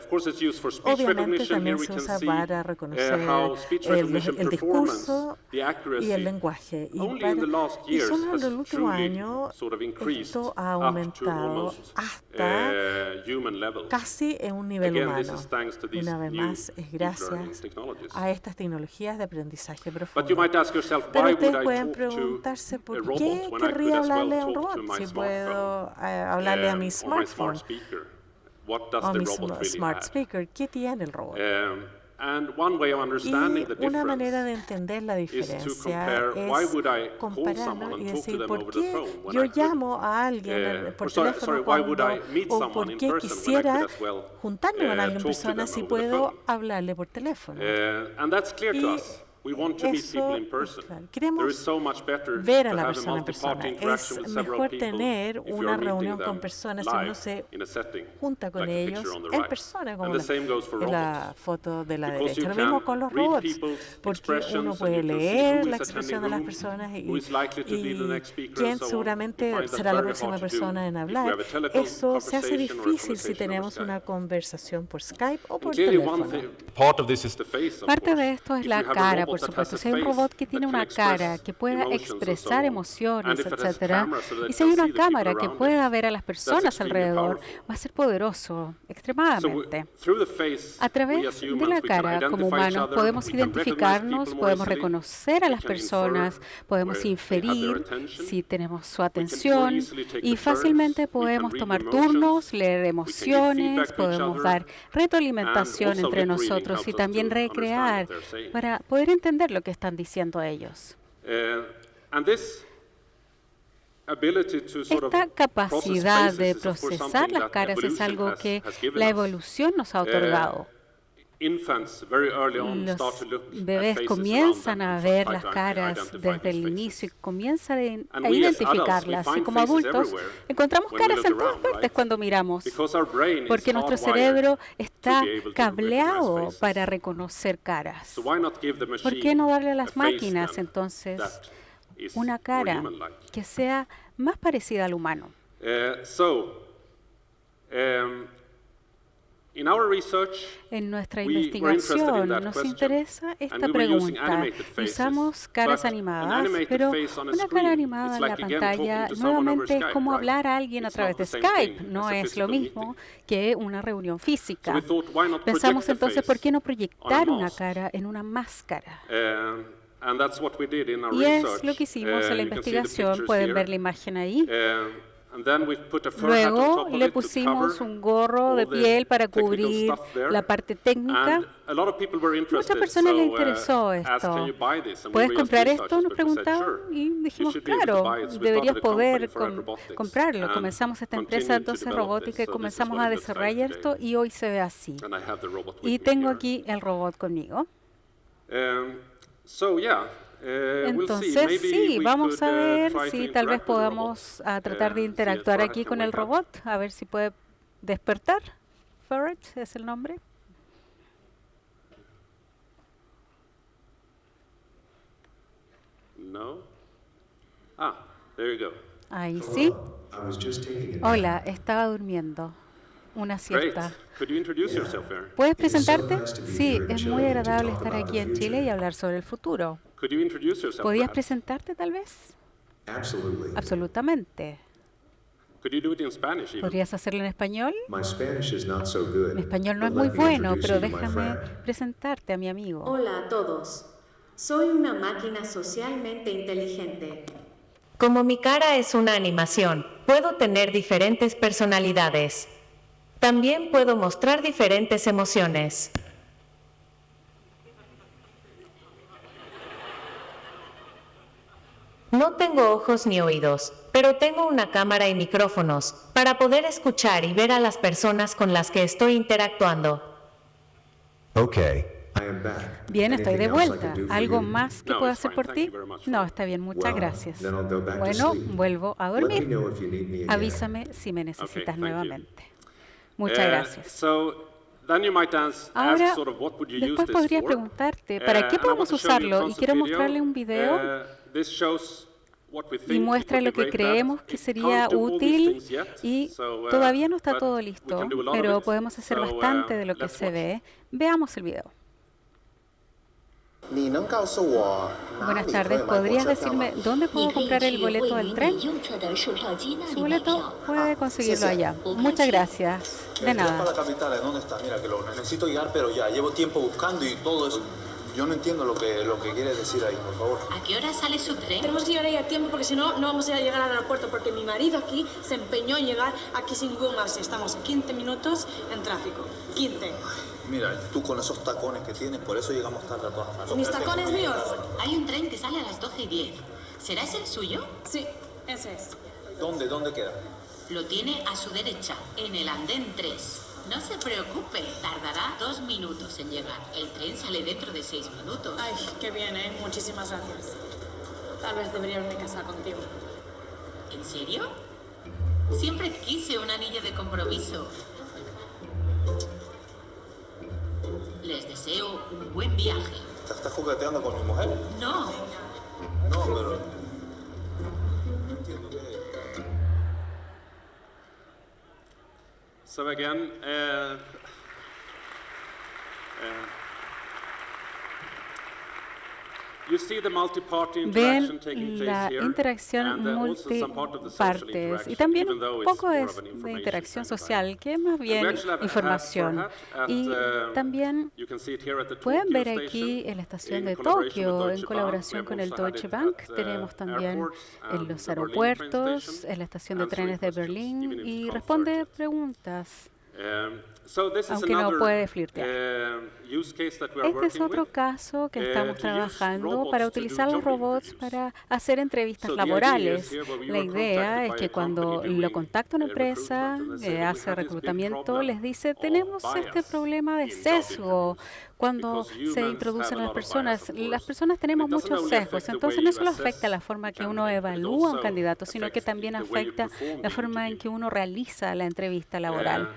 Obviamente también se usa para reconocer el discurso y el lenguaje. Y solo en el último año esto ha aumentado hasta casi en un nivel humano. Una vez más, es gracias a estas tecnologías de aprendizaje profundo. Pero ustedes pueden preguntarse por qué querría hablarle a un robot si puedo hablarle a mi smartphone o mi smart speaker. ¿Qué tiene el robot? Y una manera de entender la diferencia es compararlo y decir, ¿por qué yo llamo a alguien por teléfono o por qué quisiera juntarme con alguien en persona si puedo hablarle por teléfono? Queremos ver a la persona en persona. Es mejor tener una reunión con personas si uno se junta con ellos en persona, como la foto de la derecha. Lo mismo con los robots, porque uno puede leer la expresión de las personas y quién seguramente será la próxima persona en hablar. Eso se hace difícil si tenemos una conversación por Skype o por teléfono. Parte de esto es la cara, por supuesto. Si hay un robot que tiene una cara, que pueda expresar emociones, etcétera, y si hay una cámara que pueda ver a las personas alrededor, va a ser poderoso, extremadamente. A través de la cara, como humanos, podemos identificarnos, podemos reconocer a las personas, podemos inferir si tenemos su atención y fácilmente podemos tomar turnos, leer emociones, podemos dar retroalimentación entre nosotros y también recrear para poder entender lo que están diciendo ellos. Esta capacidad de procesar las caras es algo que la evolución nos ha otorgado. Los bebés comienzan a ver las caras desde el inicio y comienzan a identificarlas. Y como adultos encontramos caras en todas partes cuando miramos, porque nuestro cerebro está cableado para reconocer caras. ¿Por qué no darle a las máquinas entonces una cara que sea más parecida al humano? En nuestra investigación nos interesa esta pregunta. Usamos caras animadas, pero una cara animada en la pantalla nuevamente es como hablar a alguien a través de Skype. No es lo mismo que una reunión física. Pensamos entonces, ¿por qué no proyectar una cara en una máscara? Y es lo que hicimos en la investigación. Pueden ver la imagen ahí. Luego le pusimos un gorro de piel para cubrir la parte técnica. Muchas personas les interesó esto. ¿Puedes comprar esto? Nos preguntaban y dijimos, claro, deberías poder comprarlo. Comenzamos esta empresa entonces robótica y comenzamos a desarrollar esto y hoy se ve así. Y tengo aquí el robot conmigo. Entonces, sí, vamos a ver si tal vez podamos tratar de interactuar aquí con el robot, a ver si puede despertar. Ferret es el nombre. Ahí sí. Hola, estaba durmiendo una siesta. ¿Puedes presentarte? Sí, es muy agradable estar aquí en Chile y hablar sobre el futuro. ¿Podrías presentarte tal vez? Absolutamente. ¿Podrías hacerlo en español? Mi español no es muy bueno, pero déjame presentarte a mi amigo. Hola a todos. Soy una máquina socialmente inteligente. Como mi cara es una animación, puedo tener diferentes personalidades. También puedo mostrar diferentes emociones. No tengo ojos ni oídos, pero tengo una cámara y micrófonos para poder escuchar y ver a las personas con las que estoy interactuando. Bien, estoy de vuelta. ¿Algo más que pueda hacer por ti? No, está bien, muchas gracias. Bueno, vuelvo a dormir. Avísame si me necesitas nuevamente. Muchas gracias. Ahora, después podrías preguntarte, ¿para qué podemos usarlo? Y quiero mostrarle un video. y muestra lo que creemos que sería útil y todavía no está todo listo, pero podemos hacer bastante de lo que se ve. Veamos el video. Buenas tardes, ¿podrías decirme dónde puedo comprar el boleto del tren? Su boleto puede conseguirlo allá. Muchas gracias. De nada. Para la capital, ¿dónde está? Mira que lo necesito llegar, pero ya llevo tiempo buscando y todo eso. Yo no entiendo lo que quiere decir ahí, por favor. ¿A qué hora sale su tren? Tenemos que llegar ahí a tiempo porque si no, no vamos a llegar al aeropuerto porque mi marido aquí se empeñó en llegar aquí sin gomas. Estamos 15 minutos en tráfico. 15. Mira, tú con esos tacones que tienes, por eso llegamos tarde a todas maneras. ¿Mis tacones míos? Hay un tren que sale a las 12:10. ¿Será ese el suyo? Sí, ese es. ¿Dónde queda? Lo tiene a su derecha, en el andén 3. No se preocupe, tardará 2 minutos en llegar. El tren sale dentro de 6 minutos. Ay, qué bien, ¿eh? Muchísimas gracias. Tal vez debería haberme casado contigo. ¿En serio? Siempre quise un anillo de compromiso. Les deseo un buen viaje. ¿Te estás jugueteando con mi mujer? No. No, pero... No entiendo qué... So again, Ven la interacción multipartes y también un poco de interacción social, que es más bien información. Y también pueden ver aquí en la estación de Tokio, en colaboración con el Deutsche Bank, tenemos también en los aeropuertos, en la estación de trenes de Berlín, y responde preguntas. Aunque no puede flirtear. Este es otro caso que estamos trabajando para utilizar los robots para hacer entrevistas laborales. La idea es que cuando lo contacta una empresa que hace reclutamiento, les dice, tenemos este problema de sesgo. Cuando se introducen las personas tenemos muchos sesgos, entonces no solo afecta la forma que uno evalúa a un candidato, sino que también afecta la forma en que uno realiza la entrevista laboral.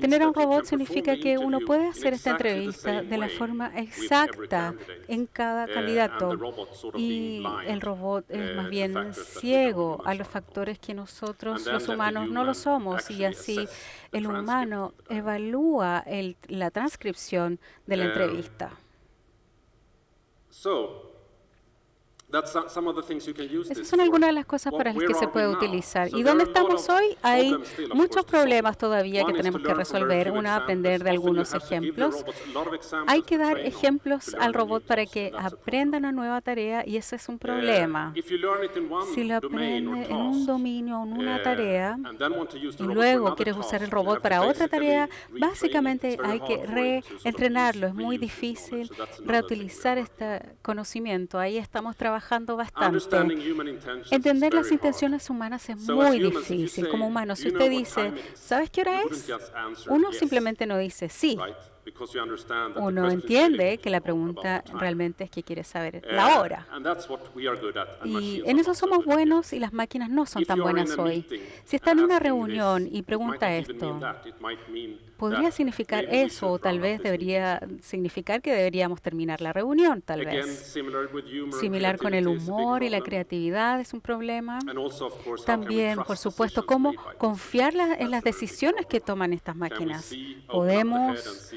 Tener un robot significa que uno puede hacer esta entrevista de la forma exacta en cada candidato, y el robot es más bien ciego a los factores que nosotros los humanos no lo somos, y así el humano evalúa la transcripción de la entrevista. Esas son algunas de las cosas para las que se puede utilizar. ¿Y dónde estamos hoy? Hay muchos problemas todavía que tenemos que resolver. Uno, aprender de algunos ejemplos. Hay que dar ejemplos al robot para que aprenda una nueva tarea, y ese es un problema. Si lo aprende en un dominio o en una tarea y luego quieres usar el robot para otra tarea, básicamente hay que reentrenarlo. Es muy difícil reutilizar este conocimiento. Ahí estamos trabajando bastante. Entender las intenciones humanas es muy difícil como humano. Si usted dice, ¿sabes qué hora es? Uno simplemente no dice sí. Uno entiende que la pregunta realmente es que quiere saber la hora. Y en eso somos buenos, y las máquinas no son tan buenas hoy. Si está en una reunión y pregunta esto, podría significar eso, o tal vez debería significar que deberíamos terminar la reunión, tal vez. Similar con el humor y la creatividad es un problema. También, por supuesto, cómo confiar en las decisiones que toman estas máquinas. Podemos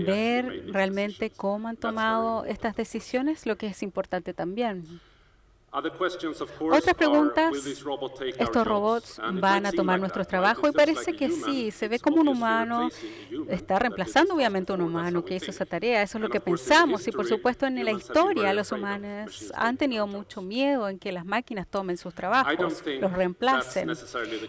ver realmente cómo han tomado estas decisiones, lo que es importante también. Otras preguntas, ¿estos robots van a tomar nuestros trabajos? Y parece que sí, se ve como un humano, está reemplazando obviamente a un humano que hizo esa tarea, eso es lo que pensamos, y por supuesto en la historia los humanos han tenido mucho miedo en que las máquinas tomen sus trabajos, los reemplacen.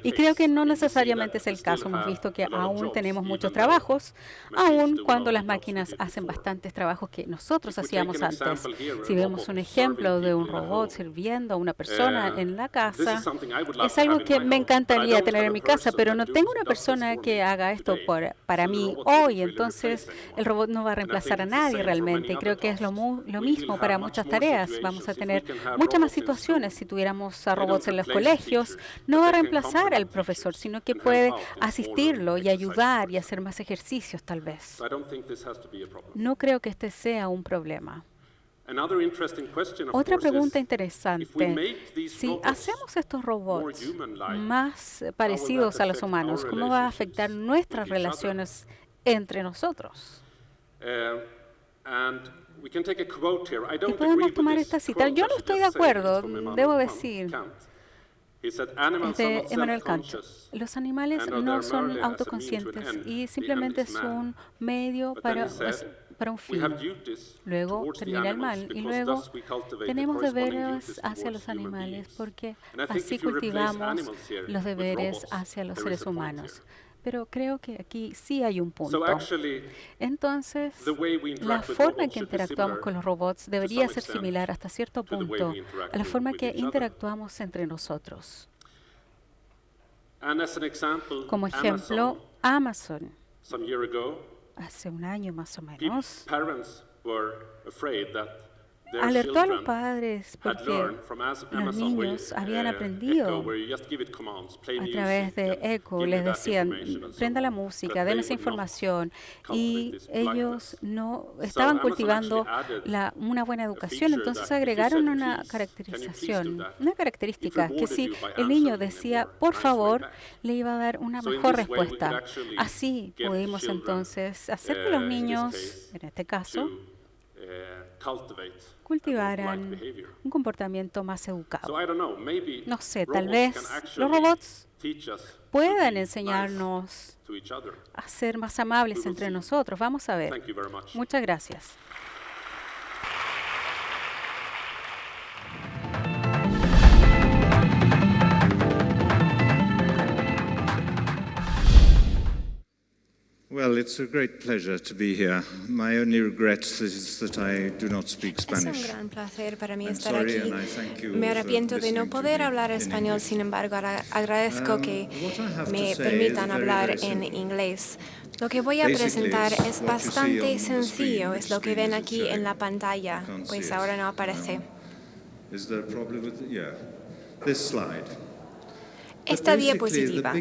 Y creo que no necesariamente es el caso, hemos visto que aún tenemos muchos trabajos, aún cuando las máquinas hacen bastantes trabajos que nosotros hacíamos antes. Si vemos un ejemplo de un robot viendo a una persona en la casa, es algo que me encantaría tener en mi casa, pero no tengo una persona que haga esto para mí hoy, entonces el robot no va a reemplazar a nadie realmente, y creo que es lo mismo para muchas tareas. Vamos a tener muchas más situaciones. Si tuviéramos a robots en los colegios, no va a reemplazar al profesor, sino que puede asistirlo y ayudar y hacer más ejercicios tal vez. No creo que este sea un problema. Otra pregunta interesante, si hacemos estos robots más parecidos a los humanos, ¿cómo va a afectar nuestras relaciones entre nosotros? Y podemos tomar esta cita. Yo no estoy de acuerdo, debo decir, de Immanuel Kant. Los animales no son autoconscientes y simplemente es un medio para un fin. Luego termina el mal y luego tenemos deberes hacia los animales porque así cultivamos los deberes hacia los seres humanos. Pero creo que aquí sí hay un punto. Entonces, la forma en que interactuamos con los robots debería ser similar hasta cierto punto a la forma en que interactuamos entre nosotros. Como ejemplo, Amazon. Hace un año más o menos, alertó a los padres porque los niños habían aprendido a través de Echo. Les decían, prenda la música, den esa información. Y ellos no estaban cultivando una buena educación. Entonces agregaron una característica, que si el niño decía, por favor, le iba a dar una mejor respuesta. Así pudimos entonces hacer que los niños, en este caso, cultivaran un comportamiento más educado. No sé, tal vez los robots puedan enseñarnos a ser más amables entre nosotros. Vamos a ver. Muchas gracias. Well, it's a great pleasure to be here. My only regret is that I do not speak Spanish. Es un gran placer para mí estar aquí. Me arrepiento de no poder hablar español, sin embargo, agradezco que me permitan hablar en inglés. Lo que voy a presentar es bastante sencillo, es lo que ven aquí en la pantalla, pues ahora no aparece. Esta diapositiva,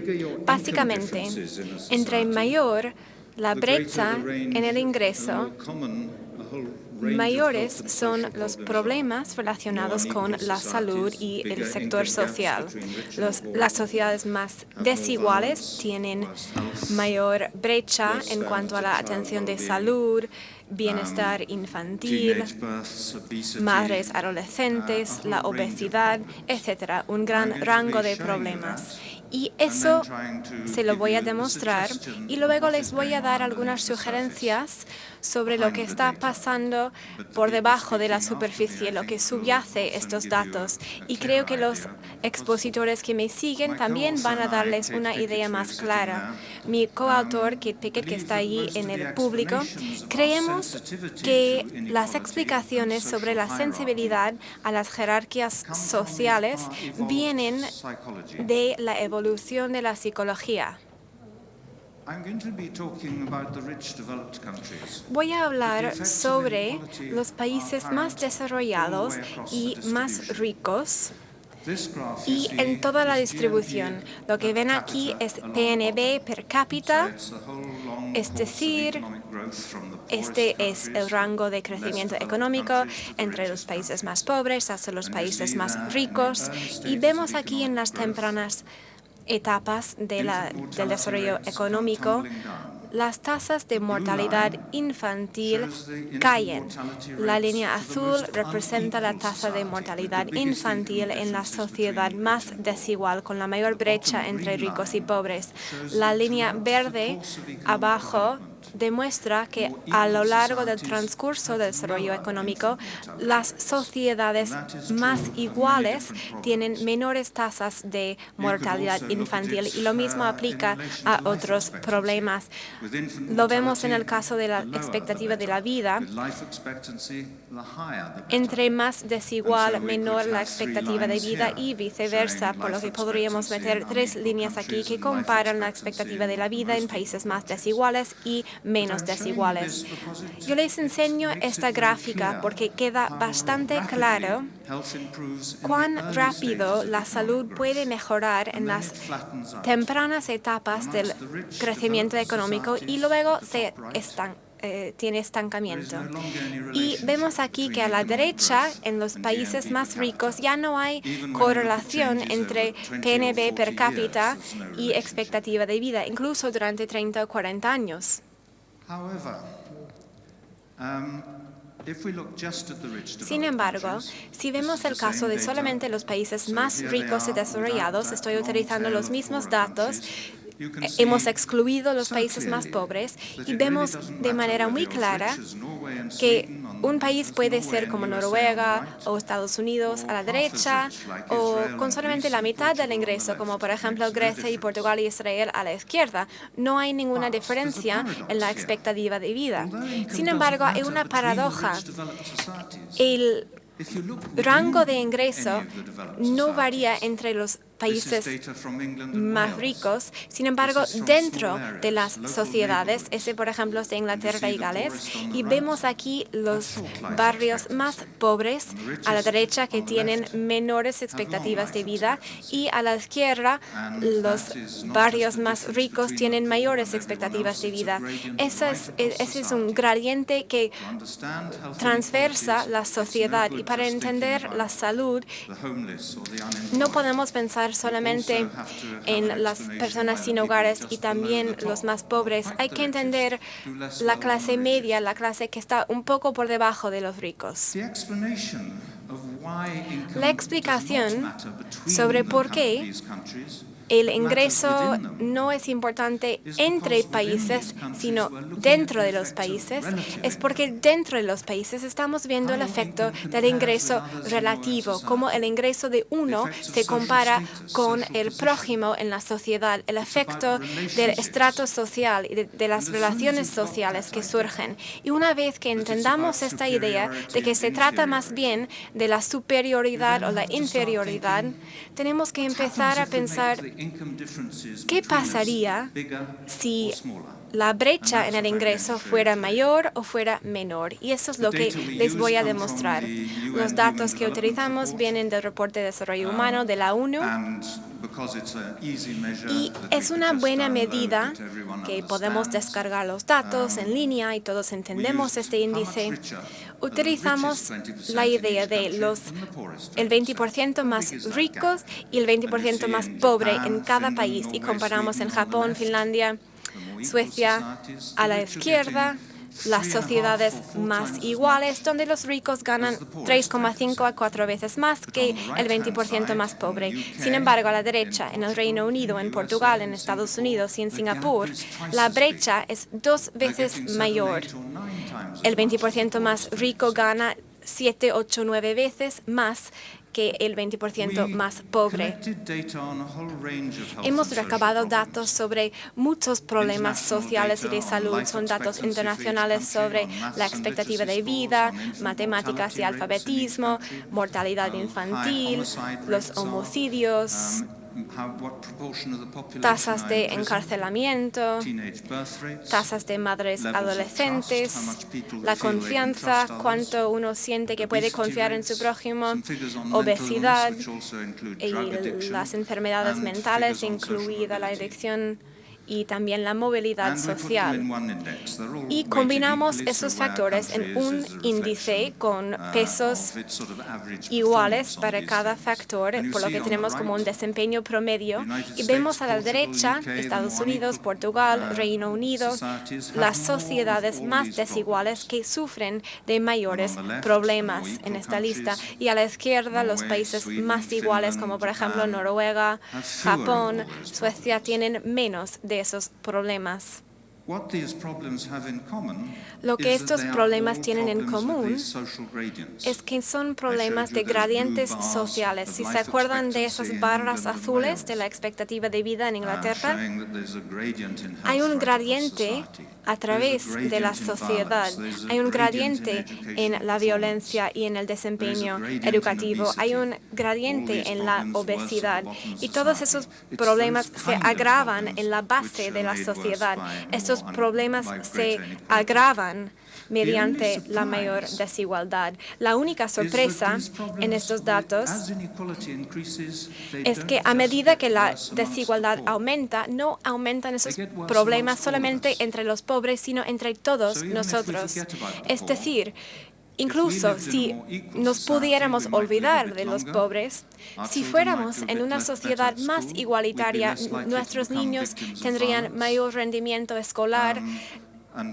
básicamente, entre mayor la brecha en el ingreso, mayores son los problemas relacionados con la salud y el sector social. Las sociedades más desiguales tienen mayor brecha en cuanto a la atención de salud, bienestar infantil, madres adolescentes, la obesidad, etc. Un gran rango de problemas. Y eso se lo voy a demostrar y luego les voy a dar algunas sugerencias sobre lo que está pasando por debajo de la superficie, lo que subyace estos datos. Y creo que los expositores que me siguen también van a darles una idea más clara. Mi coautor, Kate Pickett, que está allí en el público, creemos que las explicaciones sobre la sensibilidad a las jerarquías sociales vienen de la evolución de la psicología. Voy a hablar sobre los países más desarrollados y más ricos y en toda la distribución. Lo que ven aquí es PNB per cápita, es decir, este es el rango de crecimiento económico entre los países más pobres hasta los países más ricos. Y vemos aquí en las tempranas etapas del desarrollo económico, las tasas de mortalidad infantil caen. La línea azul representa la tasa de mortalidad infantil en la sociedad más desigual, con la mayor brecha entre ricos y pobres. La línea verde abajo demuestra que a lo largo del transcurso del desarrollo económico, las sociedades más iguales tienen menores tasas de mortalidad infantil y lo mismo aplica a otros problemas. Lo vemos en el caso de la expectativa de la vida. Entre más desigual, menor la expectativa de vida y viceversa, por lo que podríamos meter tres líneas aquí que comparan la expectativa de la vida en países más desiguales y menos desiguales. Yo les enseño esta gráfica porque queda bastante claro cuán rápido la salud puede mejorar en las tempranas etapas del crecimiento económico y luego se tiene estancamiento. Y vemos aquí que a la derecha, en los países más ricos, ya no hay correlación entre PNB per cápita y expectativa de vida, incluso durante 30 o 40 años. Sin embargo, si vemos el caso de solamente los países más ricos y desarrollados, estoy utilizando los mismos datos, hemos excluido los países más pobres y vemos de manera muy clara que un país puede ser como Noruega o Estados Unidos a la derecha o con solamente la mitad del ingreso, como por ejemplo Grecia y Portugal y Israel a la izquierda. No hay ninguna diferencia en la expectativa de vida. Sin embargo, hay una paradoja. El rango de ingreso no varía entre los países más ricos. Sin embargo, dentro de las sociedades, ese por ejemplo es de Inglaterra y Gales, y vemos aquí los barrios más pobres a la derecha que tienen menores expectativas de vida y a la izquierda los barrios más ricos tienen mayores expectativas de vida. Ese es un gradiente que transversa la sociedad, y para entender la salud no podemos pensar solamente en las personas sin hogares y también los más pobres. Hay que entender la clase media, la clase que está un poco por debajo de los ricos. La explicación sobre por qué el ingreso no es importante entre países, sino dentro de los países, es porque dentro de los países estamos viendo el efecto del ingreso relativo, cómo el ingreso de uno se compara con el prójimo en la sociedad, el efecto del estrato social y de las relaciones sociales que surgen. Y una vez que entendamos esta idea de que se trata más bien de la superioridad o la inferioridad, tenemos que empezar a pensar ¿qué pasaría si la brecha en el ingreso fuera mayor o fuera menor? Y eso es lo que les voy a demostrar. Los datos que utilizamos vienen del Reporte de Desarrollo Humano de la ONU. Y es una buena medida que podemos descargar los datos en línea y todos entendemos este índice. Utilizamos la idea de el 20% más ricos y el 20% más pobre en cada país y comparamos en Japón, Finlandia, Suecia a la izquierda, las sociedades más iguales, donde los ricos ganan 3,5 a 4 veces más que el 20% más pobre. Sin embargo, a la derecha, en el Reino Unido, en Portugal, en Estados Unidos y en Singapur, la brecha es 2 veces mayor. El 20% más rico gana 7, 8, 9 veces más que el 20% más pobre. Hemos recabado datos sobre muchos problemas sociales y de salud. Son datos internacionales sobre la expectativa de vida, matemáticas y alfabetismo, mortalidad infantil, los homicidios, tasas de encarcelamiento, tasas de madres adolescentes, la confianza, cuánto uno siente que puede confiar en su prójimo, obesidad y las enfermedades mentales, incluida la adicción y también la movilidad social. Y combinamos esos factores en un índice con pesos iguales para cada factor, por lo que tenemos como un desempeño promedio. Y vemos a la derecha Estados Unidos, Portugal, Reino Unido, las sociedades más desiguales que sufren de mayores problemas en esta lista. Y a la izquierda los países más iguales, como por ejemplo Noruega, Japón, Suecia, tienen menos de esos problemas. Lo que estos problemas tienen en común es que son problemas de gradientes sociales. Si se acuerdan de esas barras azules de la expectativa de vida en Inglaterra, hay un gradiente a través de la sociedad. Hay un gradiente en la violencia y en el desempeño educativo. Hay un gradiente en la obesidad. Y todos esos problemas se agravan en la base de la sociedad. Estos problemas se agravan mediante la mayor desigualdad. La única sorpresa en estos datos es que a medida que la desigualdad aumenta, no aumentan esos problemas solamente entre los pobres, sino entre todos nosotros. Es decir, incluso si nos pudiéramos olvidar de los pobres, si fuéramos en una sociedad más igualitaria, nuestros niños tendrían mayor rendimiento escolar,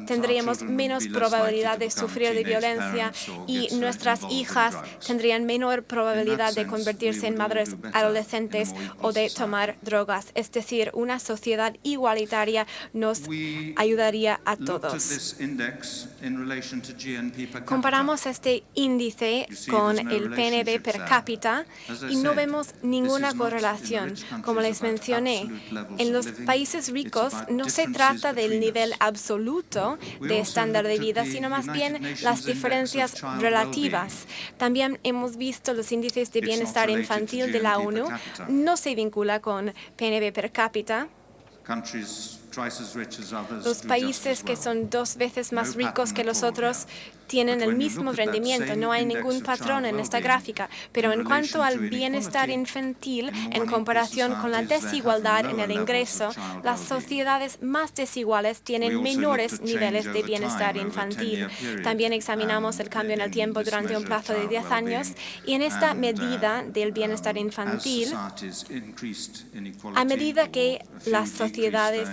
tendríamos menos probabilidad de sufrir de violencia y nuestras hijas tendrían menor probabilidad de convertirse en madres adolescentes o de tomar drogas. Es decir, una sociedad igualitaria nos ayudaría a todos. Comparamos este índice con el PNB per cápita y no vemos ninguna correlación. Como les mencioné, en los países ricos no se trata del nivel absoluto de estándar de vida, sino más bien las diferencias relativas. También hemos visto los índices de bienestar infantil de la ONU. No se vincula con PNB per cápita. Los países que son 2 veces más ricos que los otros tienen el mismo rendimiento. No hay ningún patrón en esta gráfica. Pero en cuanto al bienestar infantil, en comparación con la desigualdad en el ingreso, las sociedades más desiguales tienen menores niveles de bienestar infantil. También examinamos el cambio en el tiempo durante un plazo de 10 años y en esta medida del bienestar infantil, a medida que las sociedades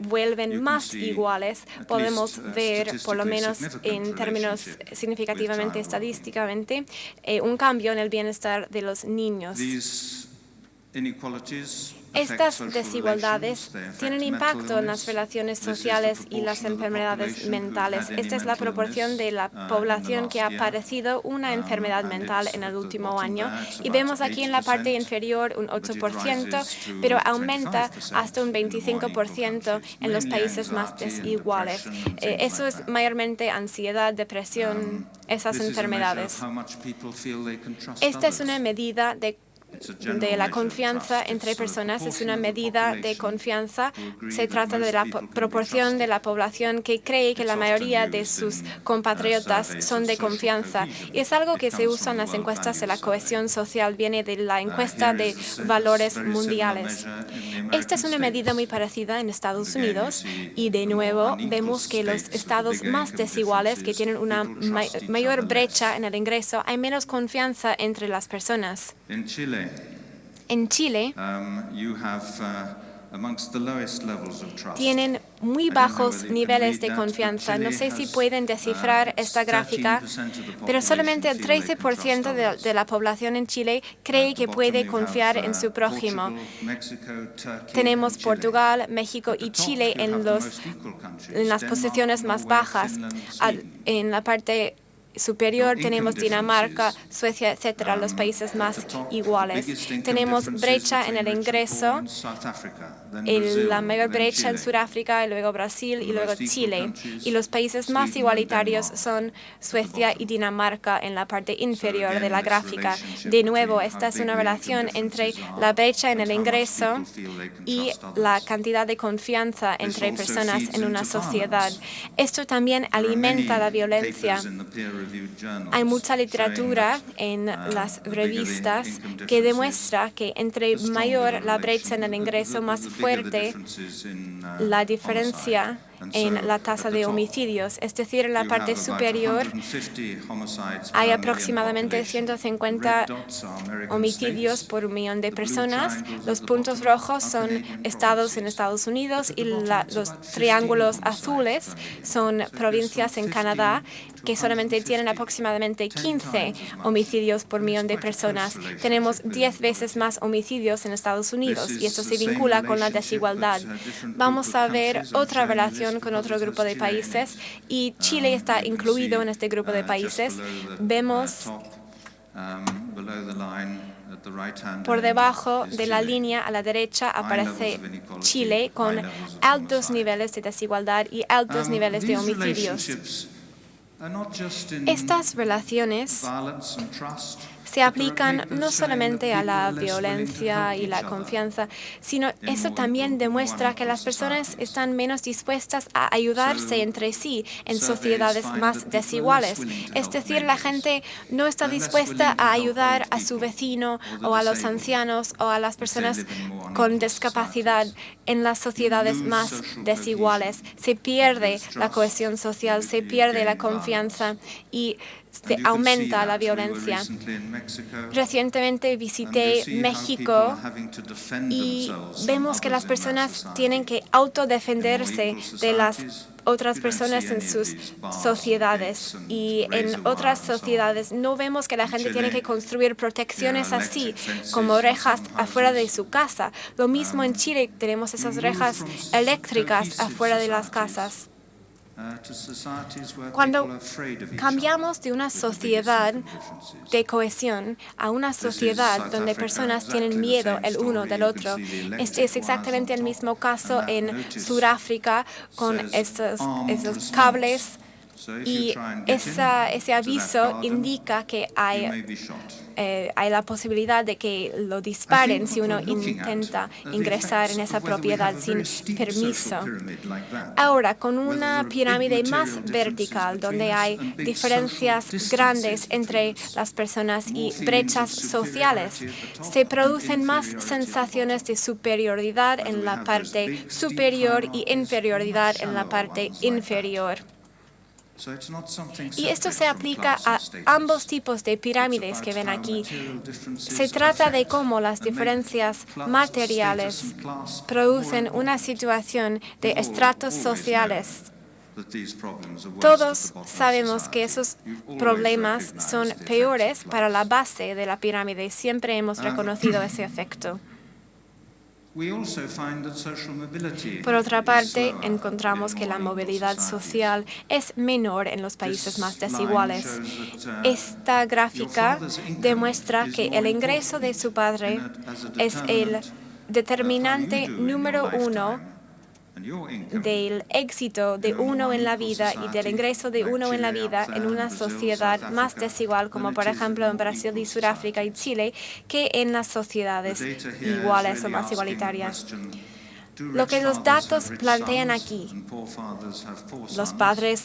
vuelven más iguales, podemos ver, por lo menos en términos significativamente estadísticamente, un cambio en el bienestar de los niños. Estas desigualdades tienen impacto en las relaciones sociales y las enfermedades mentales. Esta es la proporción de la población que ha padecido una enfermedad mental en el último año. Y vemos aquí en la parte inferior un 8%, pero aumenta hasta un 25% en los países más desiguales. Eso es mayormente ansiedad, depresión, esas enfermedades. Esta es una medida de la confianza entre personas, es una medida de confianza. Se trata de la proporción de la población que cree que la mayoría de sus compatriotas son de confianza. Y es algo que se usa en las encuestas de la cohesión social, viene de la encuesta de valores mundiales. Esta es una medida muy parecida en Estados Unidos y de nuevo vemos que los estados más desiguales, que tienen una mayor brecha en el ingreso, hay menos confianza entre las personas. En Chile, tienen muy bajos niveles de confianza. No sé si pueden descifrar esta gráfica, pero solamente el 13% de la población en Chile cree que puede confiar en su prójimo. Tenemos Portugal, México y Chile en las posiciones más bajas. En la parte superior tenemos Dinamarca, Suecia, etcétera, los países más iguales. Tenemos brecha en el ingreso, la mayor brecha en Sudáfrica, y luego Brasil y luego Chile. Y los países más igualitarios son Suecia y Dinamarca en la parte inferior de la gráfica. De nuevo, esta es una relación entre la brecha en el ingreso y la cantidad de confianza entre personas en una sociedad. Esto también alimenta la violencia. Hay mucha literatura en las revistas que demuestra que entre mayor la brecha en el ingreso, más fuerte la diferencia en la tasa de homicidios. Es decir, en la parte superior hay aproximadamente 150 homicidios por 1 millón de personas. Los puntos rojos son estados en Estados Unidos y los triángulos azules son provincias en Canadá que solamente tienen aproximadamente 15 homicidios por 1 millón de personas. Tenemos 10 veces más homicidios en Estados Unidos y esto se vincula con la desigualdad. Vamos a ver otra relación con otro grupo de países y Chile está incluido en este grupo de países. Vemos por debajo de la línea a la derecha aparece Chile con altos niveles de desigualdad y altos niveles de homicidios. Estas relaciones se aplican no solamente a la violencia y la confianza, sino eso también demuestra que las personas están menos dispuestas a ayudarse entre sí en sociedades más desiguales. Es decir, la gente no está dispuesta a ayudar a su vecino o a los ancianos o a las personas con discapacidad en las sociedades más desiguales. Se pierde la cohesión social, se pierde la confianza y se aumenta la violencia. Recientemente visité México y vemos que las personas tienen que autodefenderse de las otras personas en sus sociedades, y en otras sociedades no vemos que la gente tiene que construir protecciones así como rejas afuera de su casa. Lo mismo en Chile, tenemos esas rejas eléctricas afuera de las casas. Cuando cambiamos de una sociedad de cohesión a una sociedad donde personas tienen miedo el uno del otro, este es exactamente el mismo caso en Sudáfrica con esos cables, y ese aviso indica que hay la posibilidad de que lo disparen si uno intenta ingresar en esa propiedad sin permiso. Ahora, con una pirámide más vertical, donde hay diferencias grandes entre las personas y brechas sociales, se producen más sensaciones de superioridad en la parte superior y inferioridad en la parte inferior. Y esto se aplica a ambos tipos de pirámides que ven aquí. Se trata de cómo las diferencias materiales producen una situación de estratos sociales. Todos sabemos que esos problemas son peores para la base de la pirámide. Siempre hemos reconocido ese efecto. Por otra parte, encontramos que la movilidad social es menor en los países más desiguales. Esta gráfica demuestra que el ingreso de su padre es el determinante número uno del éxito de uno en la vida y del ingreso de uno en la vida en una sociedad más desigual, como por ejemplo en Brasil y Sudáfrica y Chile, que en las sociedades iguales o más igualitarias. Lo que los datos plantean aquí,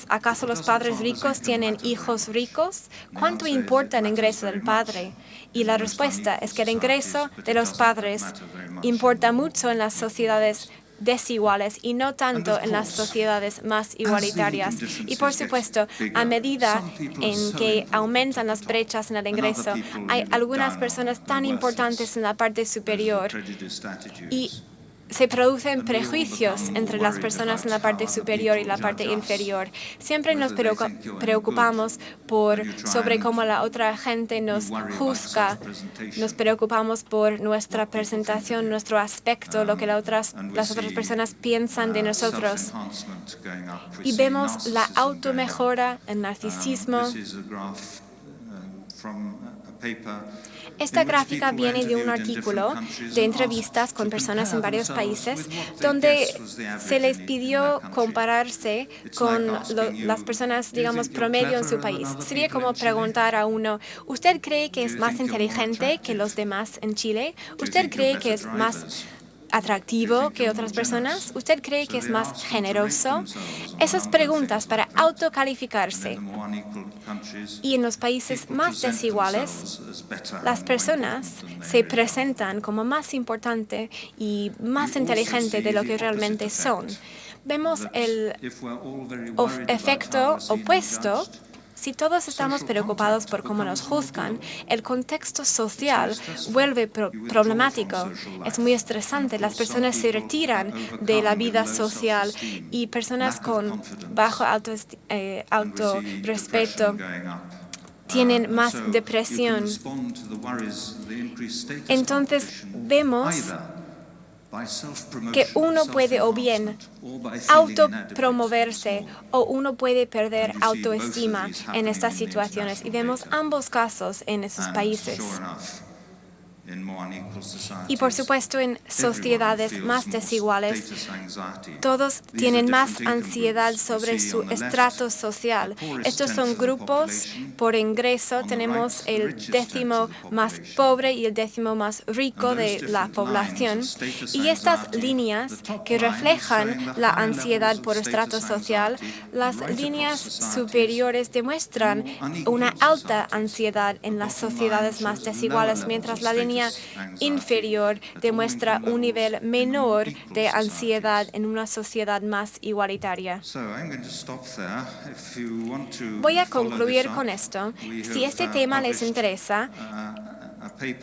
¿acaso los padres ricos tienen hijos ricos? ¿Cuánto importa el ingreso del padre? Y la respuesta es que el ingreso de los padres importa mucho en las sociedades desiguales y no tanto en las sociedades más igualitarias. Y por supuesto, a medida en que aumentan las brechas en el ingreso, hay algunas personas tan importantes en la parte superior y se producen prejuicios entre las personas en la parte superior y la parte inferior. Siempre nos preocupamos sobre cómo la otra gente nos juzga. Nos preocupamos por nuestra presentación, nuestro aspecto, lo que las otras personas piensan de nosotros. Y vemos la automejora, el narcisismo. Esta gráfica viene de un artículo de entrevistas con personas en varios países donde se les pidió compararse con las personas, digamos, promedio en su país. Sería como preguntar a uno, ¿usted cree que es más inteligente que los demás en Chile? ¿Usted cree que es más atractivo que otras personas? ¿Usted cree que es más generoso? Esas preguntas para autocalificarse. Y en los países más desiguales, las personas se presentan como más importante y más inteligente de lo que realmente son. Vemos el efecto opuesto. Si todos estamos preocupados por cómo nos juzgan, el contexto social vuelve problemático. Es muy estresante. Las personas se retiran de la vida social y personas con bajo autorrespeto tienen más depresión. Entonces vemos que uno puede o bien autopromoverse o uno puede perder autoestima en estas situaciones. Y vemos ambos casos en esos países. Y por supuesto, en sociedades más desiguales, todos tienen más ansiedad sobre su estrato social. Estos son grupos por ingreso. Tenemos el 10º más pobre y el 10º más rico de la población. Y estas líneas que reflejan la ansiedad por estrato social, las líneas superiores demuestran una alta ansiedad en las sociedades más desiguales, mientras la línea inferior demuestra un nivel menor de ansiedad en una sociedad más igualitaria. Voy a concluir con esto. Si este tema les interesa,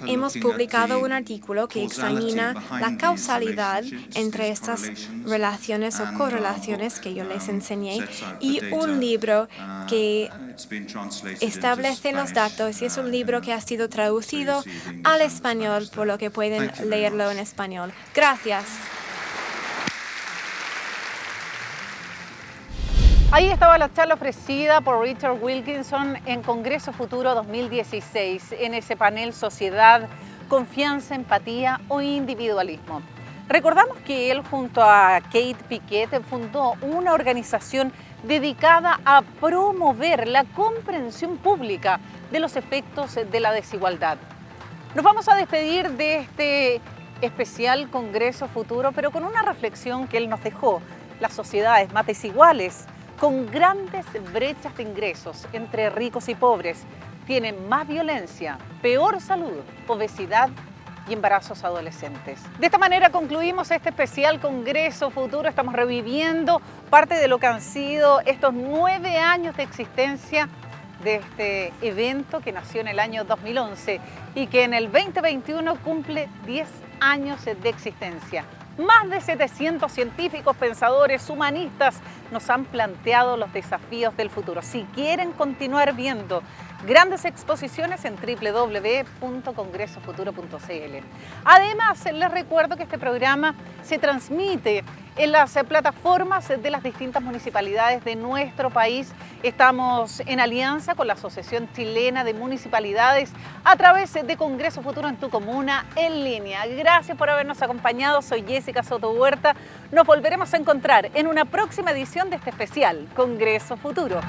hemos publicado un artículo que examina la causalidad entre estas relaciones o correlaciones que yo les enseñé y un libro que establece los datos, y es un libro que ha sido traducido al español, por lo que pueden leerlo en español. Gracias. Ahí estaba la charla ofrecida por Richard Wilkinson en Congreso Futuro 2016, en ese panel Sociedad, Confianza, Empatía o Individualismo. Recordamos que él, junto a Kate Pickett, fundó una organización dedicada a promover la comprensión pública de los efectos de la desigualdad. Nos vamos a despedir de este especial Congreso Futuro, pero con una reflexión que él nos dejó. Las sociedades más desiguales, con grandes brechas de ingresos entre ricos y pobres, tienen más violencia, peor salud, obesidad y embarazos adolescentes. De esta manera concluimos este especial Congreso Futuro. Estamos reviviendo parte de lo que han sido estos 9 años de existencia de este evento que nació en el año 2011 y que en el 2021 cumple 10 años de existencia. Más de 700 científicos, pensadores, humanistas nos han planteado los desafíos del futuro. Si quieren continuar viendo grandes exposiciones en www.congresofuturo.cl. Además, les recuerdo que este programa se transmite en las plataformas de las distintas municipalidades de nuestro país. Estamos en alianza con la Asociación Chilena de Municipalidades a través de Congreso Futuro en tu comuna en línea. Gracias por habernos acompañado. Soy Jessica Soto Huerta. Nos volveremos a encontrar en una próxima edición de este especial Congreso Futuro.